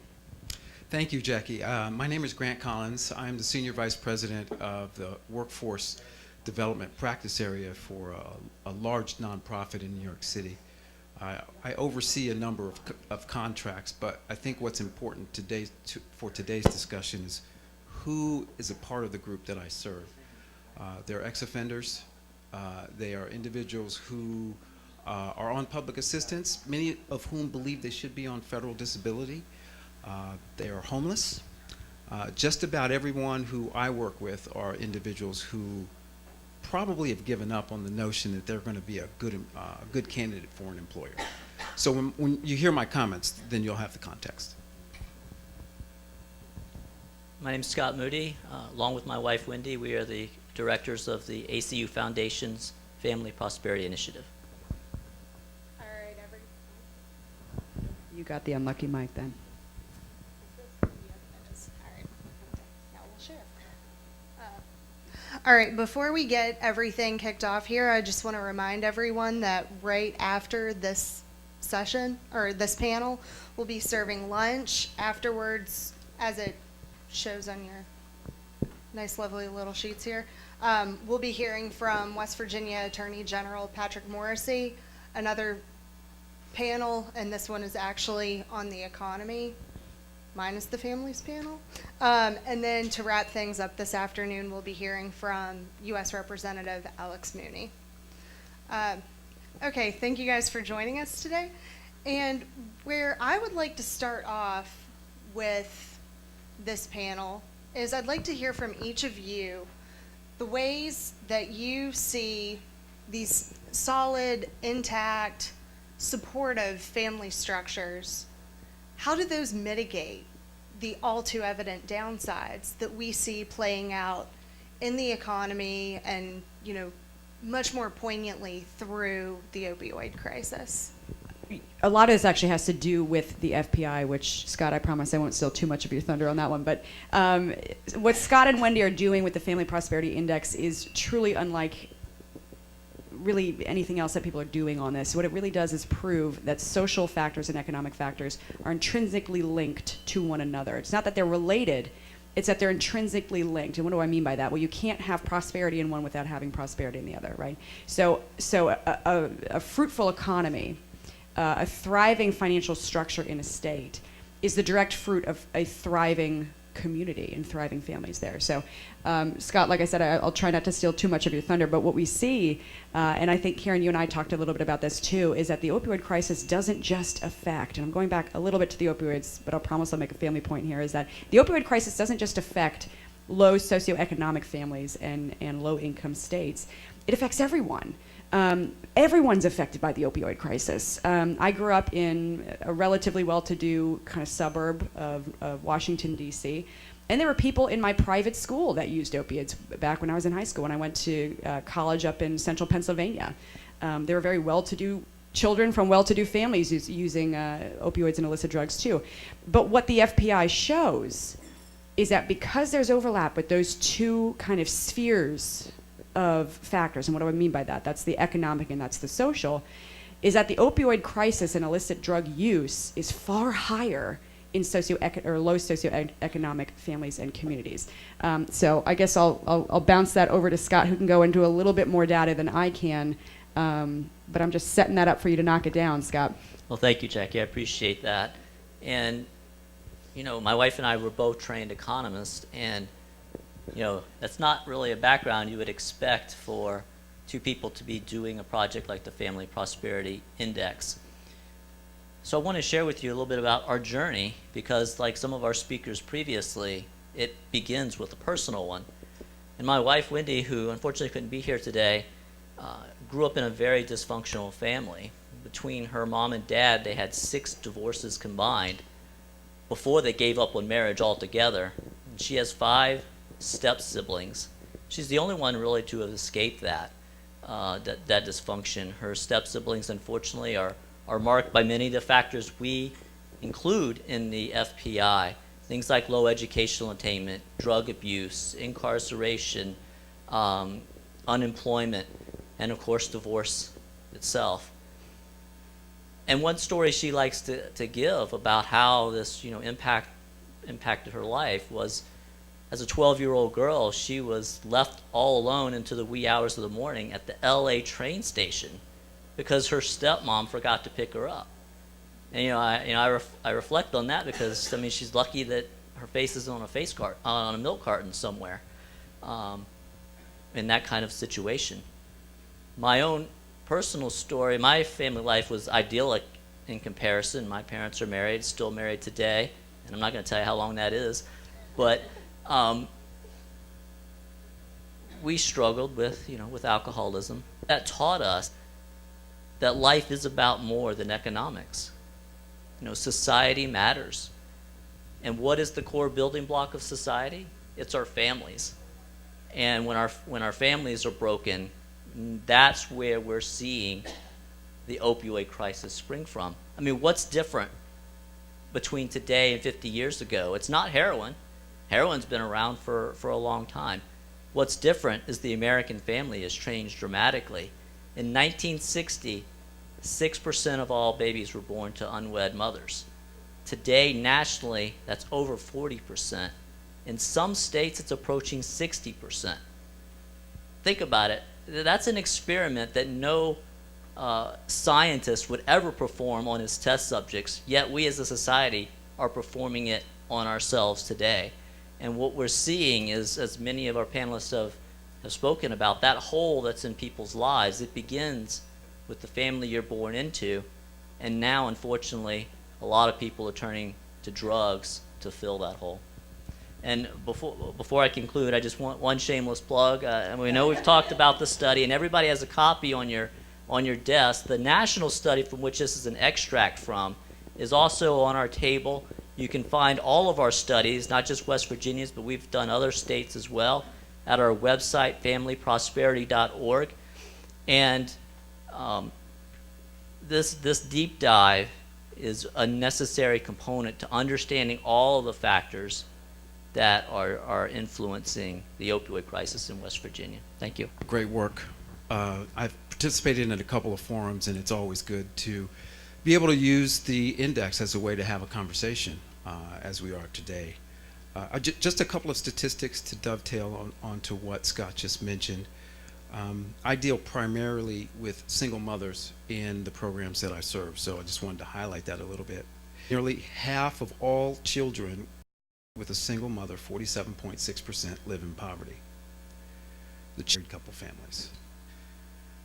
Thank you, Jackie. My name is Grant Collins. I'm the Senior Vice President of the Workforce Development Practice Area for a large nonprofit in New York City. I oversee a number of contracts, but I think what's important for today's discussion is who is a part of the group that I serve. They're ex-offenders. They are individuals who are on public assistance, many of whom believe they should be on federal disability. They are homeless. Just about everyone who I work with are individuals who probably have given up on the notion that they're going to be a good candidate for an employer. So when you hear my comments, then you'll have the context. My name is Scott Moody. Along with my wife, Wendy, we are the directors of the ACU Foundation's Family Prosperity Initiative. All right, you got the unlucky mic then. All right, before we get everything kicked off here, I just want to remind everyone that right after this session, or this panel, we'll be serving lunch. Afterwards, as it shows on your nice, lovely little sheets here, we'll be hearing from West Virginia Attorney General Patrick Morrisey, another panel, and this one is actually on the economy, minus the families panel. And then to wrap things up this afternoon, we'll be hearing from U.S. Representative Alex Mooney. Okay, thank you guys for joining us today. And where I would like to start off with this panel is I'd like to hear from each of you the ways that you see these solid, intact, supportive family structures. How do those mitigate the all too evident downsides that we see playing out in the economy and, you know, much more poignantly through the opioid crisis? A lot of this actually has to do with the FPI, which, Scott, I promise I won't steal too much of your thunder on that one. But what Scott and Wendy are doing with the Family Prosperity Index is truly unlike really anything else that people are doing on this. What it really does is prove that social factors and economic factors are intrinsically linked to one another. It's not that they're related, it's that they're intrinsically linked. And what do I mean by that? Well, you can't have prosperity in one without having prosperity in the other, right? So a fruitful economy a thriving financial structure in a state is the direct fruit of a thriving community and thriving families there. So, Scott, like I said, I'll try not to steal too much of your thunder, but what we see, and I think, Karen, you and I talked a little bit about this too, is that the opioid crisis doesn't just affect, and I'm going back a little bit to the opioids, but I'll promise I'll make a family point here, is that the opioid crisis doesn't just affect low socioeconomic families and low income states. It affects everyone. Everyone's affected by the opioid crisis. I grew up in a relatively well-to-do kind of suburb of Washington, D.C., and there were people in my private school that used opiates back when I was in high school, when I went to college up in central Pennsylvania. There were very well-to-do children from well-to-do families using opioids and illicit drugs too. But what the FPI shows is that because there's overlap with those two kind of spheres of factors, and what do I mean by that? That's the economic and that's the social, is that the opioid crisis and illicit drug use is far higher in low socioeconomic families and communities. So I guess I'll bounce that over to Scott, who can go into a little bit more data than I can, but I'm just setting that up for you to knock it down, Scott. Well, thank you, Jackie. I appreciate that. And, you know, my wife and I were both trained economists, and you know, that's not really a background you would expect for two people to be doing a project like the Family Prosperity Index. So I want to share with you a little bit about our journey, because like some of our speakers previously, it begins with a personal one. And my wife, Wendy, who unfortunately couldn't be here today, grew up in a very dysfunctional family. Between her mom and dad, they had 6 divorces combined before they gave up on marriage altogether. And she has 5 step-siblings. She's the only one really to have escaped that dysfunction. Her step-siblings, unfortunately, are marked by many of the factors we include in the FPI. Things like low educational attainment, drug abuse, incarceration, unemployment, and of course divorce itself. And one story she likes to give about how this impacted her life was, as a 12-year-old girl, she was left all alone into the wee hours of the morning at the LA train station because her stepmom forgot to pick her up. And I reflect on that because I mean she's lucky that her face is on a milk carton somewhere, in that kind of situation. My own personal story, my family life was idyllic in comparison. My parents are married, still married today, and I'm not going to tell you how long that is, but we struggled with alcoholism. That taught us that life is about more than economics. Society matters. And what is the core building block of society? It's our families. And when our families are broken, that's where we're seeing the opioid crisis spring from. I mean, what's different between today and 50 years ago? It's not heroin. Heroin's been around for a long time. What's different is the American family has changed dramatically. In 1960, 6% of all babies were born to unwed mothers. Today, nationally, that's over 40%. In some states, it's approaching 60%. Think about it. That's an experiment that no scientist would ever perform on his test subjects, yet we as a society are performing it on ourselves today. And what we're seeing is, as many of our panelists have spoken about, that hole that's in people's lives, it begins with the family you're born into, and now, unfortunately, a lot of people are turning to drugs to fill that hole. And before I conclude, I just want one shameless plug. And we know we've talked about the study, and everybody has a copy on your desk. The national study from which this is an extract from is also on our table. You can find all of our studies, not just West Virginians, but we've done other states as well, at our website, familyprosperity.org. And this deep dive is a necessary component to understanding all of the factors that are influencing the opioid crisis in West Virginia. Thank you. Great work. I've participated in a couple of forums, and it's always good to be able to use the index as a way to have a conversation, as we are today. Just a couple of statistics to dovetail onto what Scott just mentioned. I deal primarily with single mothers in the programs that I serve, so I just wanted to highlight that a little bit. Nearly half of all children with a single mother, 47.6%, live in poverty. The married couple families.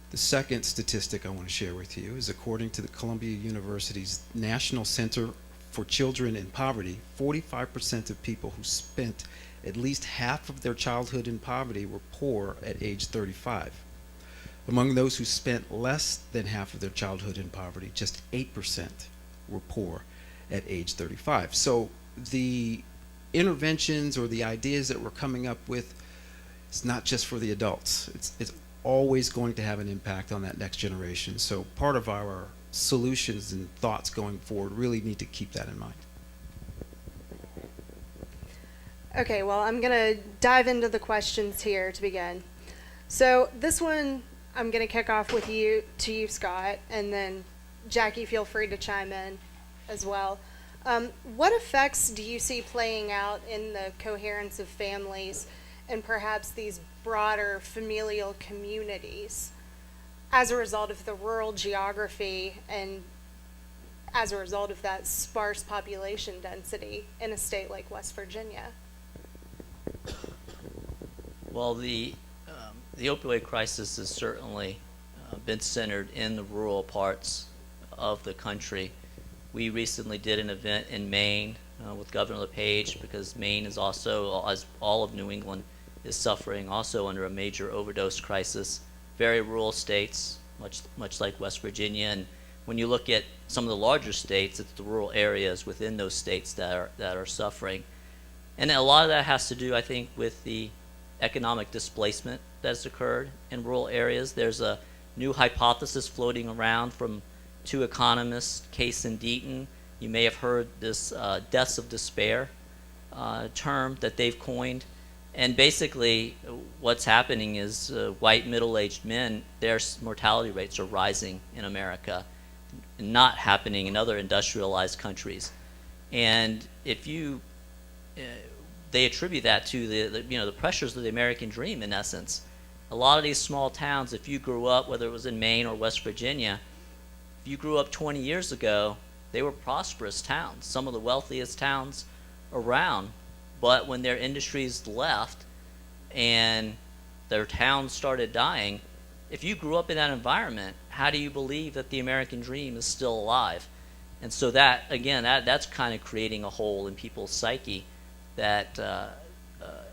The second statistic I want to share with you is according to the Columbia University's National Center for Children in Poverty, 45% of people who spent at least half of their childhood in poverty were poor at age 35. Among those who spent less than half of their childhood in poverty, just 8% were poor at age 35. So the interventions or the ideas that we're coming up with, it's not just for the adults. It's always going to have an impact on that next generation. So part of our solutions and thoughts going forward really need to keep that in mind. Okay, well, I'm going to dive into the questions here to begin. So this one, I'm going to kick off with you, Scott, and then Jackie, feel free to chime in as well. What effects do you see playing out in the coherence of families and perhaps these broader familial communities as a result of the rural geography and as a result of that sparse population density in a state like West Virginia? Well, the opioid crisis has certainly been centered in the rural parts of the country. We recently did an event in Maine with Governor LePage because Maine is also, as all of New England, is suffering also under a major overdose crisis. Very rural states, much like West Virginia, and when you look at some of the larger states, it's the rural areas within those states that are suffering. And a lot of that has to do, I think, with the economic displacement that's occurred in rural areas. There's a new hypothesis floating around from two economists, Case and Deaton. You may have heard this deaths of despair term that they've coined. And basically what's happening is white middle-aged men, their mortality rates are rising in America, not happening in other industrialized countries. And if you they attribute that to the pressures of the American dream, in essence. A lot of these small towns, if you grew up, whether it was in Maine or West Virginia, if you grew up 20 years ago, they were prosperous towns, some of the wealthiest towns around. But when their industries left and their towns started dying, if you grew up in that environment, how do you believe that the American dream is still alive? And so that, again, that's kind of creating a hole in people's psyche that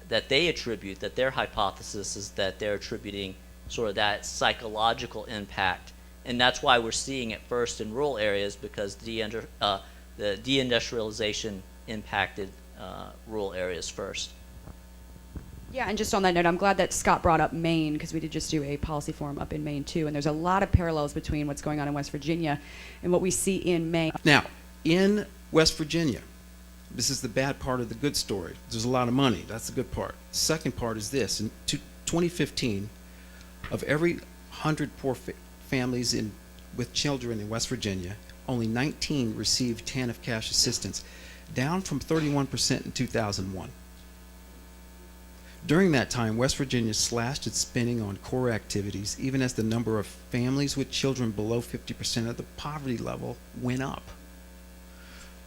that they attribute, that their hypothesis is that they're attributing sort of that psychological impact. And that's why we're seeing it first in rural areas, because the deindustrialization impacted rural areas first. Yeah, and just on that note, I'm glad that Scott brought up Maine, because we did just do a policy forum up in Maine too, and there's a lot of parallels between what's going on in West Virginia and what we see in Maine. Now, in West Virginia, this is the bad part of the good story. There's a lot of money. That's the good part. The second part is this. In 2015, of every 100 poor families with children in West Virginia, only 19 received TANF cash assistance, down from 31% in 2001. During that time, West Virginia slashed its spending on core activities, even as the number of families with children below 50% of the poverty level went up.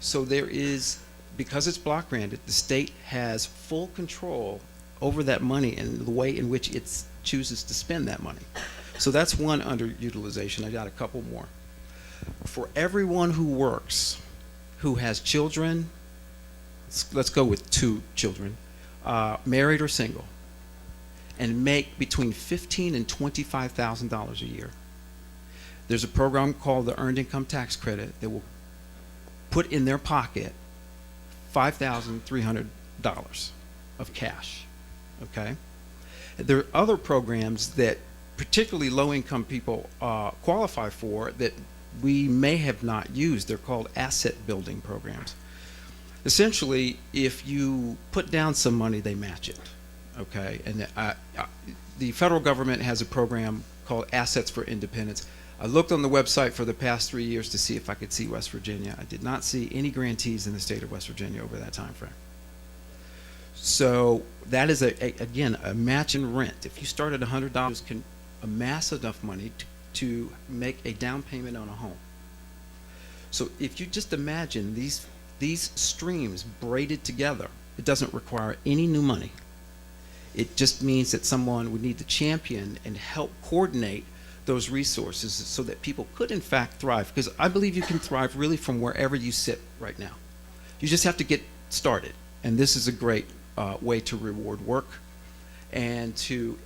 So there is, because it's block granted, the state has full control over that money and the way in which it chooses to spend that money. So that's one underutilization. I got a couple more. For everyone who works, who has children, let's go with 2 children, married or single, and make between $15,000 and $25,000 a year, there's a program called the Earned Income Tax Credit that will put in their pocket $5,300 of cash, okay? There are other programs that particularly low-income people qualify for that we may have not used. They're called asset building programs. Essentially, if you put down some money, they match it, okay? And the federal government has a program called Assets for Independence. I looked on the website for the past 3 years to see if I could see West Virginia. I did not see any grantees in the state of West Virginia over that time frame. So that is, again, a match in rent. If you start at $100, can amass enough money to make a down payment on a home. So if you just imagine these streams braided together, it doesn't require any new money. It just means that someone would need to champion and help coordinate those resources so that people could in fact thrive. Because I believe you can thrive really from wherever you sit right now. You just have to get started. And this is a great way to reward work and to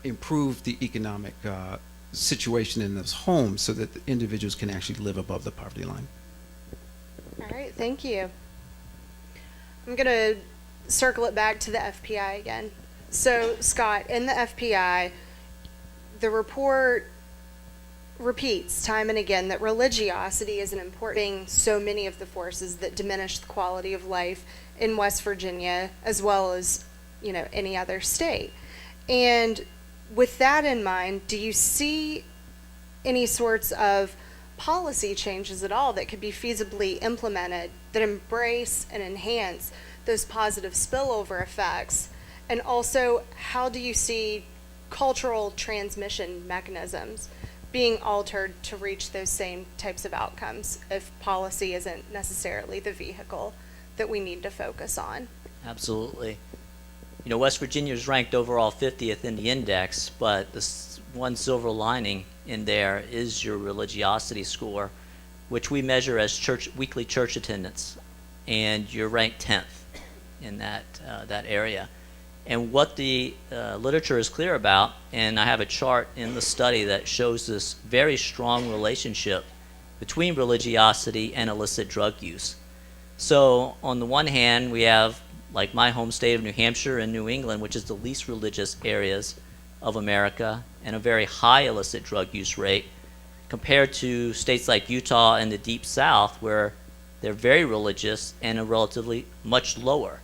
improve the economic situation in those homes so that the individuals can actually live above the poverty line. All right, thank you. I'm going to circle it back to the FPI again. So, Scott, in the FPI, the report repeats time and again that religiosity is an important thing, so many of the forces that diminish the quality of life in West Virginia, as well as, you know, any other state. And with that in mind, do you see any sorts of policy changes at all that could be feasibly implemented that embrace and enhance those positive spillover effects? And also, how do you see cultural transmission mechanisms being altered to reach those same types of outcomes if policy isn't necessarily the vehicle that we need to focus on? Absolutely. You know, West Virginia is ranked overall 50th in the index, but the one silver lining in there is your religiosity score, which we measure as weekly church attendance, and you're ranked 10th in that area. And what the literature is clear about, and I have a chart in the study that shows this very strong relationship between religiosity and illicit drug use. So on the one hand, we have, like my home state of New Hampshire and New England, which is the least religious areas of America, and a very high illicit drug use rate, compared to states like Utah and the Deep South, where they're very religious and a relatively much lower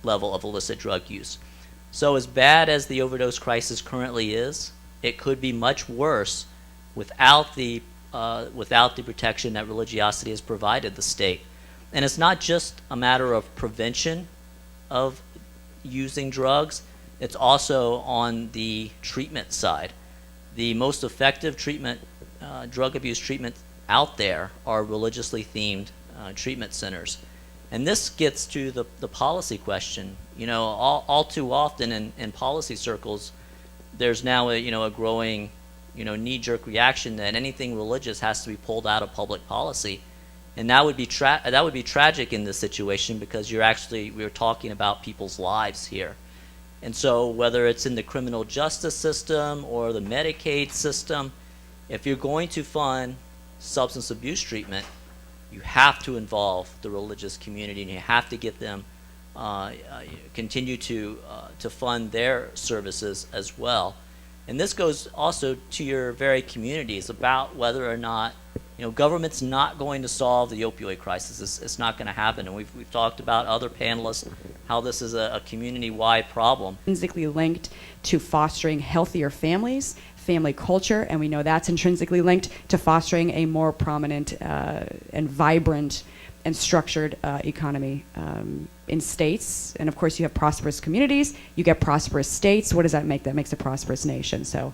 level of illicit drug use. So as bad as the overdose crisis currently is, it could be much worse without the protection that religiosity has provided the state. And it's not just a matter of prevention of using drugs, it's also on the treatment side. The most effective treatment, drug abuse treatment out there are religiously themed treatment centers. And this gets to the policy question. You know, all too often in policy circles, there's now a growing, knee-jerk reaction that anything religious has to be pulled out of public policy. And that would be tragic in this situation, because we're talking about people's lives here. And so whether it's in the criminal justice system or the Medicaid system, if you're going to fund substance abuse treatment, you have to involve the religious community, and you have to get them continue to fund their services as well. And this goes also to your very communities about whether or not, government's not going to solve the opioid crisis. It's not going to happen. And we've talked about other panelists how this is a community-wide problem. Intrinsically linked to fostering healthier families, family culture, and we know that's intrinsically linked to fostering a more prominent and vibrant and structured economy in states. And of course you have prosperous communities, you get prosperous states. What does that make? That makes a prosperous nation. So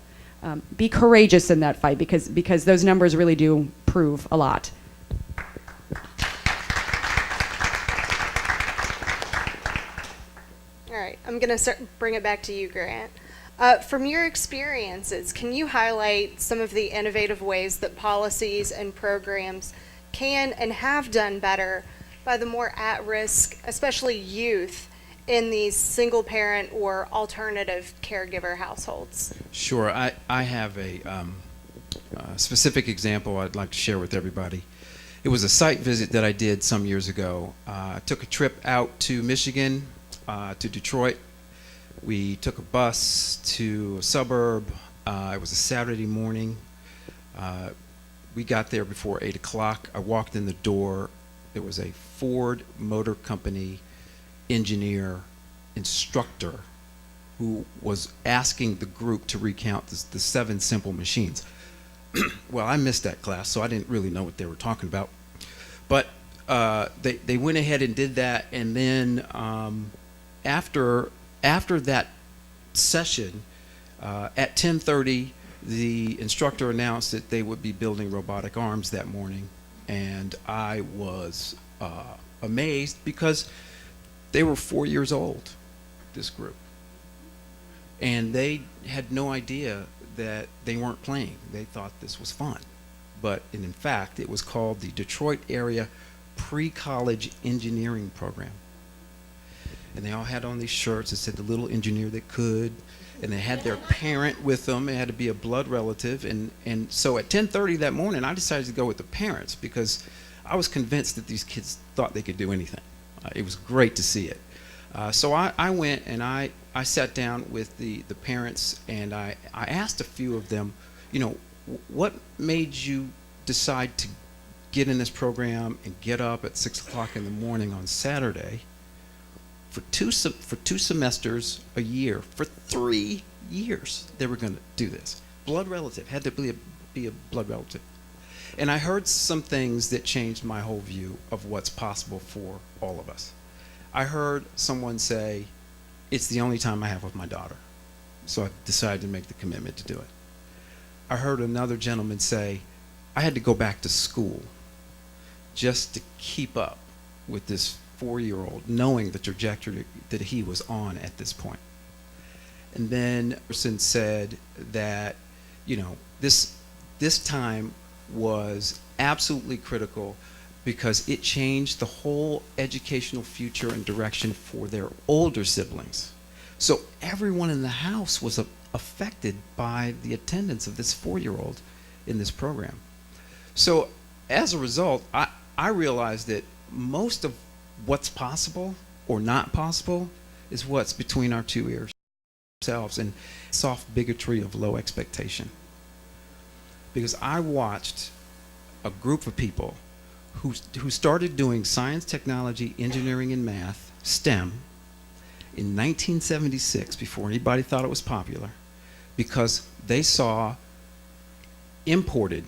be courageous in that fight, because those numbers really do prove a lot. All right, I'm going to bring it back to you, Grant. From your experiences, can you highlight some of the innovative ways that policies and programs can and have done better by the more at-risk, especially youth, in these single-parent or alternative caregiver households? Sure. I have a specific example I'd like to share with everybody. It was a site visit that I did some years ago. I took a trip out to Michigan, to Detroit. We took a bus to a suburb. It was a Saturday morning. We got there before 8 o'clock. I walked in the door. There was a Ford Motor Company engineer, instructor, who was asking the group to recount the 7 simple machines. Well, I missed that class, so I didn't really know what they were talking about. But they went ahead and did that, and then after that session, at 10:30, the instructor announced that they would be building robotic arms that morning, and I was amazed because they were 4 years old, this group, and they had no idea that they weren't playing. They thought this was fun, but in fact it was called the Detroit Area Pre-College Engineering Program, and they all had on these shirts that said "the little engineer that could," and they had their parent with them. It had to be a blood relative, and so at 10:30 that morning I decided to go with the parents because I was convinced that these kids thought they could do anything. It was great to see it. So I went and I sat down with the parents, and I asked a few of them, you know, what made you decide to get in this program and get up at 6 o'clock in the morning on Saturday for two semesters a year, for 3 years they were going to do this. Blood relative, had to be a blood relative. And I heard some things that changed my whole view of what's possible for all of us. I heard someone say, it's the only time I have with my daughter, so I decided to make the commitment to do it. I heard another gentleman say, I had to go back to school just to keep up with this 4-year-old, knowing the trajectory that he was on at this point. And then a person said that, you know, this time was absolutely critical because it changed the whole educational future and direction for their older siblings. So everyone in the house was affected by the attendance of this 4-year-old in this program. So as a result, I realized that most of what's possible or not possible is what's between our two ears ourselves, and soft bigotry of low expectation. Because I watched a group of people who started doing science, technology, engineering, and math, STEM, in 1976 before anybody thought it was popular, because they saw imported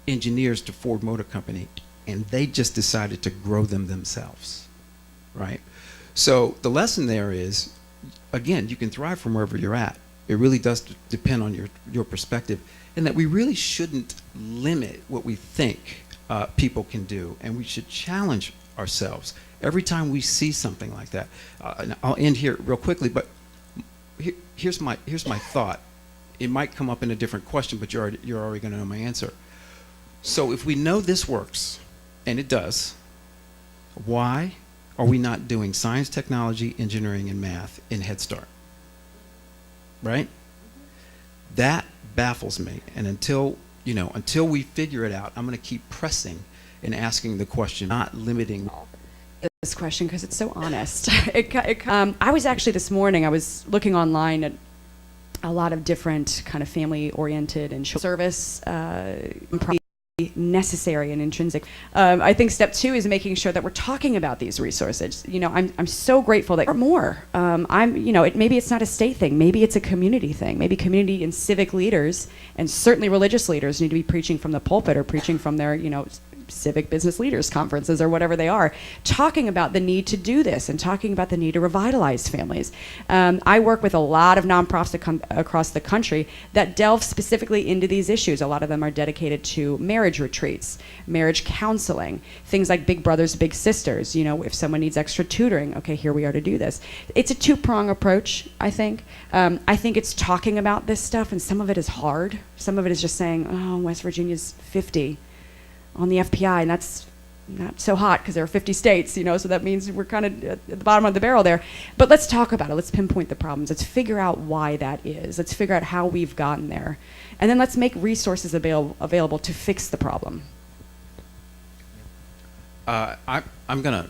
engineers to Ford Motor Company and they just decided to grow them themselves, right? So the lesson there is, again, you can thrive from wherever you're at. It really does depend on your perspective, and that we really shouldn't limit what we think people can do, and we should challenge ourselves every time we see something like that. And I'll end here real quickly, but here's my thought. It might come up in a different question, but you're already going to know my answer. So if we know this works, and it does, why are we not doing science, technology, engineering, and math in Head Start? Right? That baffles me, and until we figure it out, I'm going to keep pressing and asking the question, not limiting this question because it's so honest. I was actually this morning, I was looking online at a lot of different kind of family-oriented and service necessary and intrinsic. I think step 2 is making sure that we're talking about these resources. You know, I'm so grateful that more. Maybe it's not a state thing. Maybe it's a community thing. Maybe community and civic leaders and certainly religious leaders need to be preaching from the pulpit or preaching from their, civic business leaders conferences or whatever they are, talking about the need to do this and talking about the need to revitalize families. I work with a lot of nonprofits across the country that delve specifically into these issues. A lot of them are dedicated to marriage retreats, marriage counseling, things like Big Brothers, Big Sisters. If someone needs extra tutoring, okay, here we are to do this. It's a 2-prong approach, I think. I think it's talking about this stuff, and some of it is hard. Some of it is just saying, oh, West Virginia's 50 on the FPI, and that's not so hot because there are 50 states, so that means we're kind of at the bottom of the barrel there. But let's talk about it. Let's pinpoint the problems. Let's figure out why that is. Let's figure out how we've gotten there. And then let's make resources available to fix the problem. I'm going to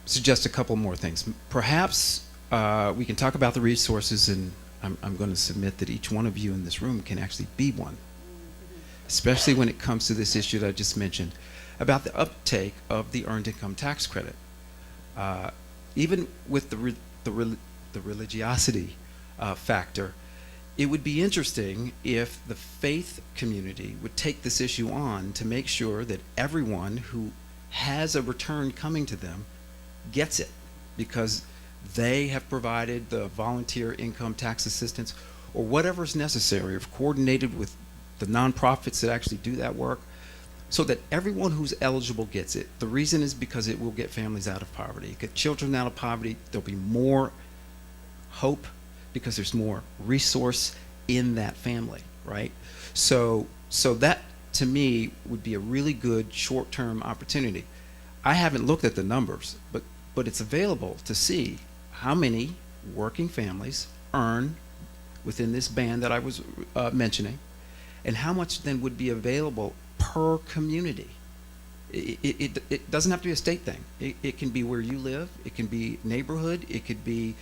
suggest a couple more things. Perhaps we can talk about the resources, and I'm going to submit that each one of you in this room can actually be one, especially when it comes to this issue that I just mentioned, about the uptake of the Earned Income Tax Credit. Even with the religiosity factor, it would be interesting if the faith community would take this issue on to make sure that everyone who has a return coming to them gets it, because They have provided the volunteer income tax assistance or whatever is necessary, or coordinated with the nonprofits that actually do that work, so that everyone who's eligible gets it. The reason is because it will get families out of poverty. Get children out of poverty. There'll be more hope because there's more resource in that family, right? So that, to me, would be a really good short-term opportunity. I haven't looked at the numbers, but it's available to see how many working families earn within this band that I was mentioning, and how much then would be available per community. It doesn't have to be a state thing. It can be where you live. It can be neighborhood. It could be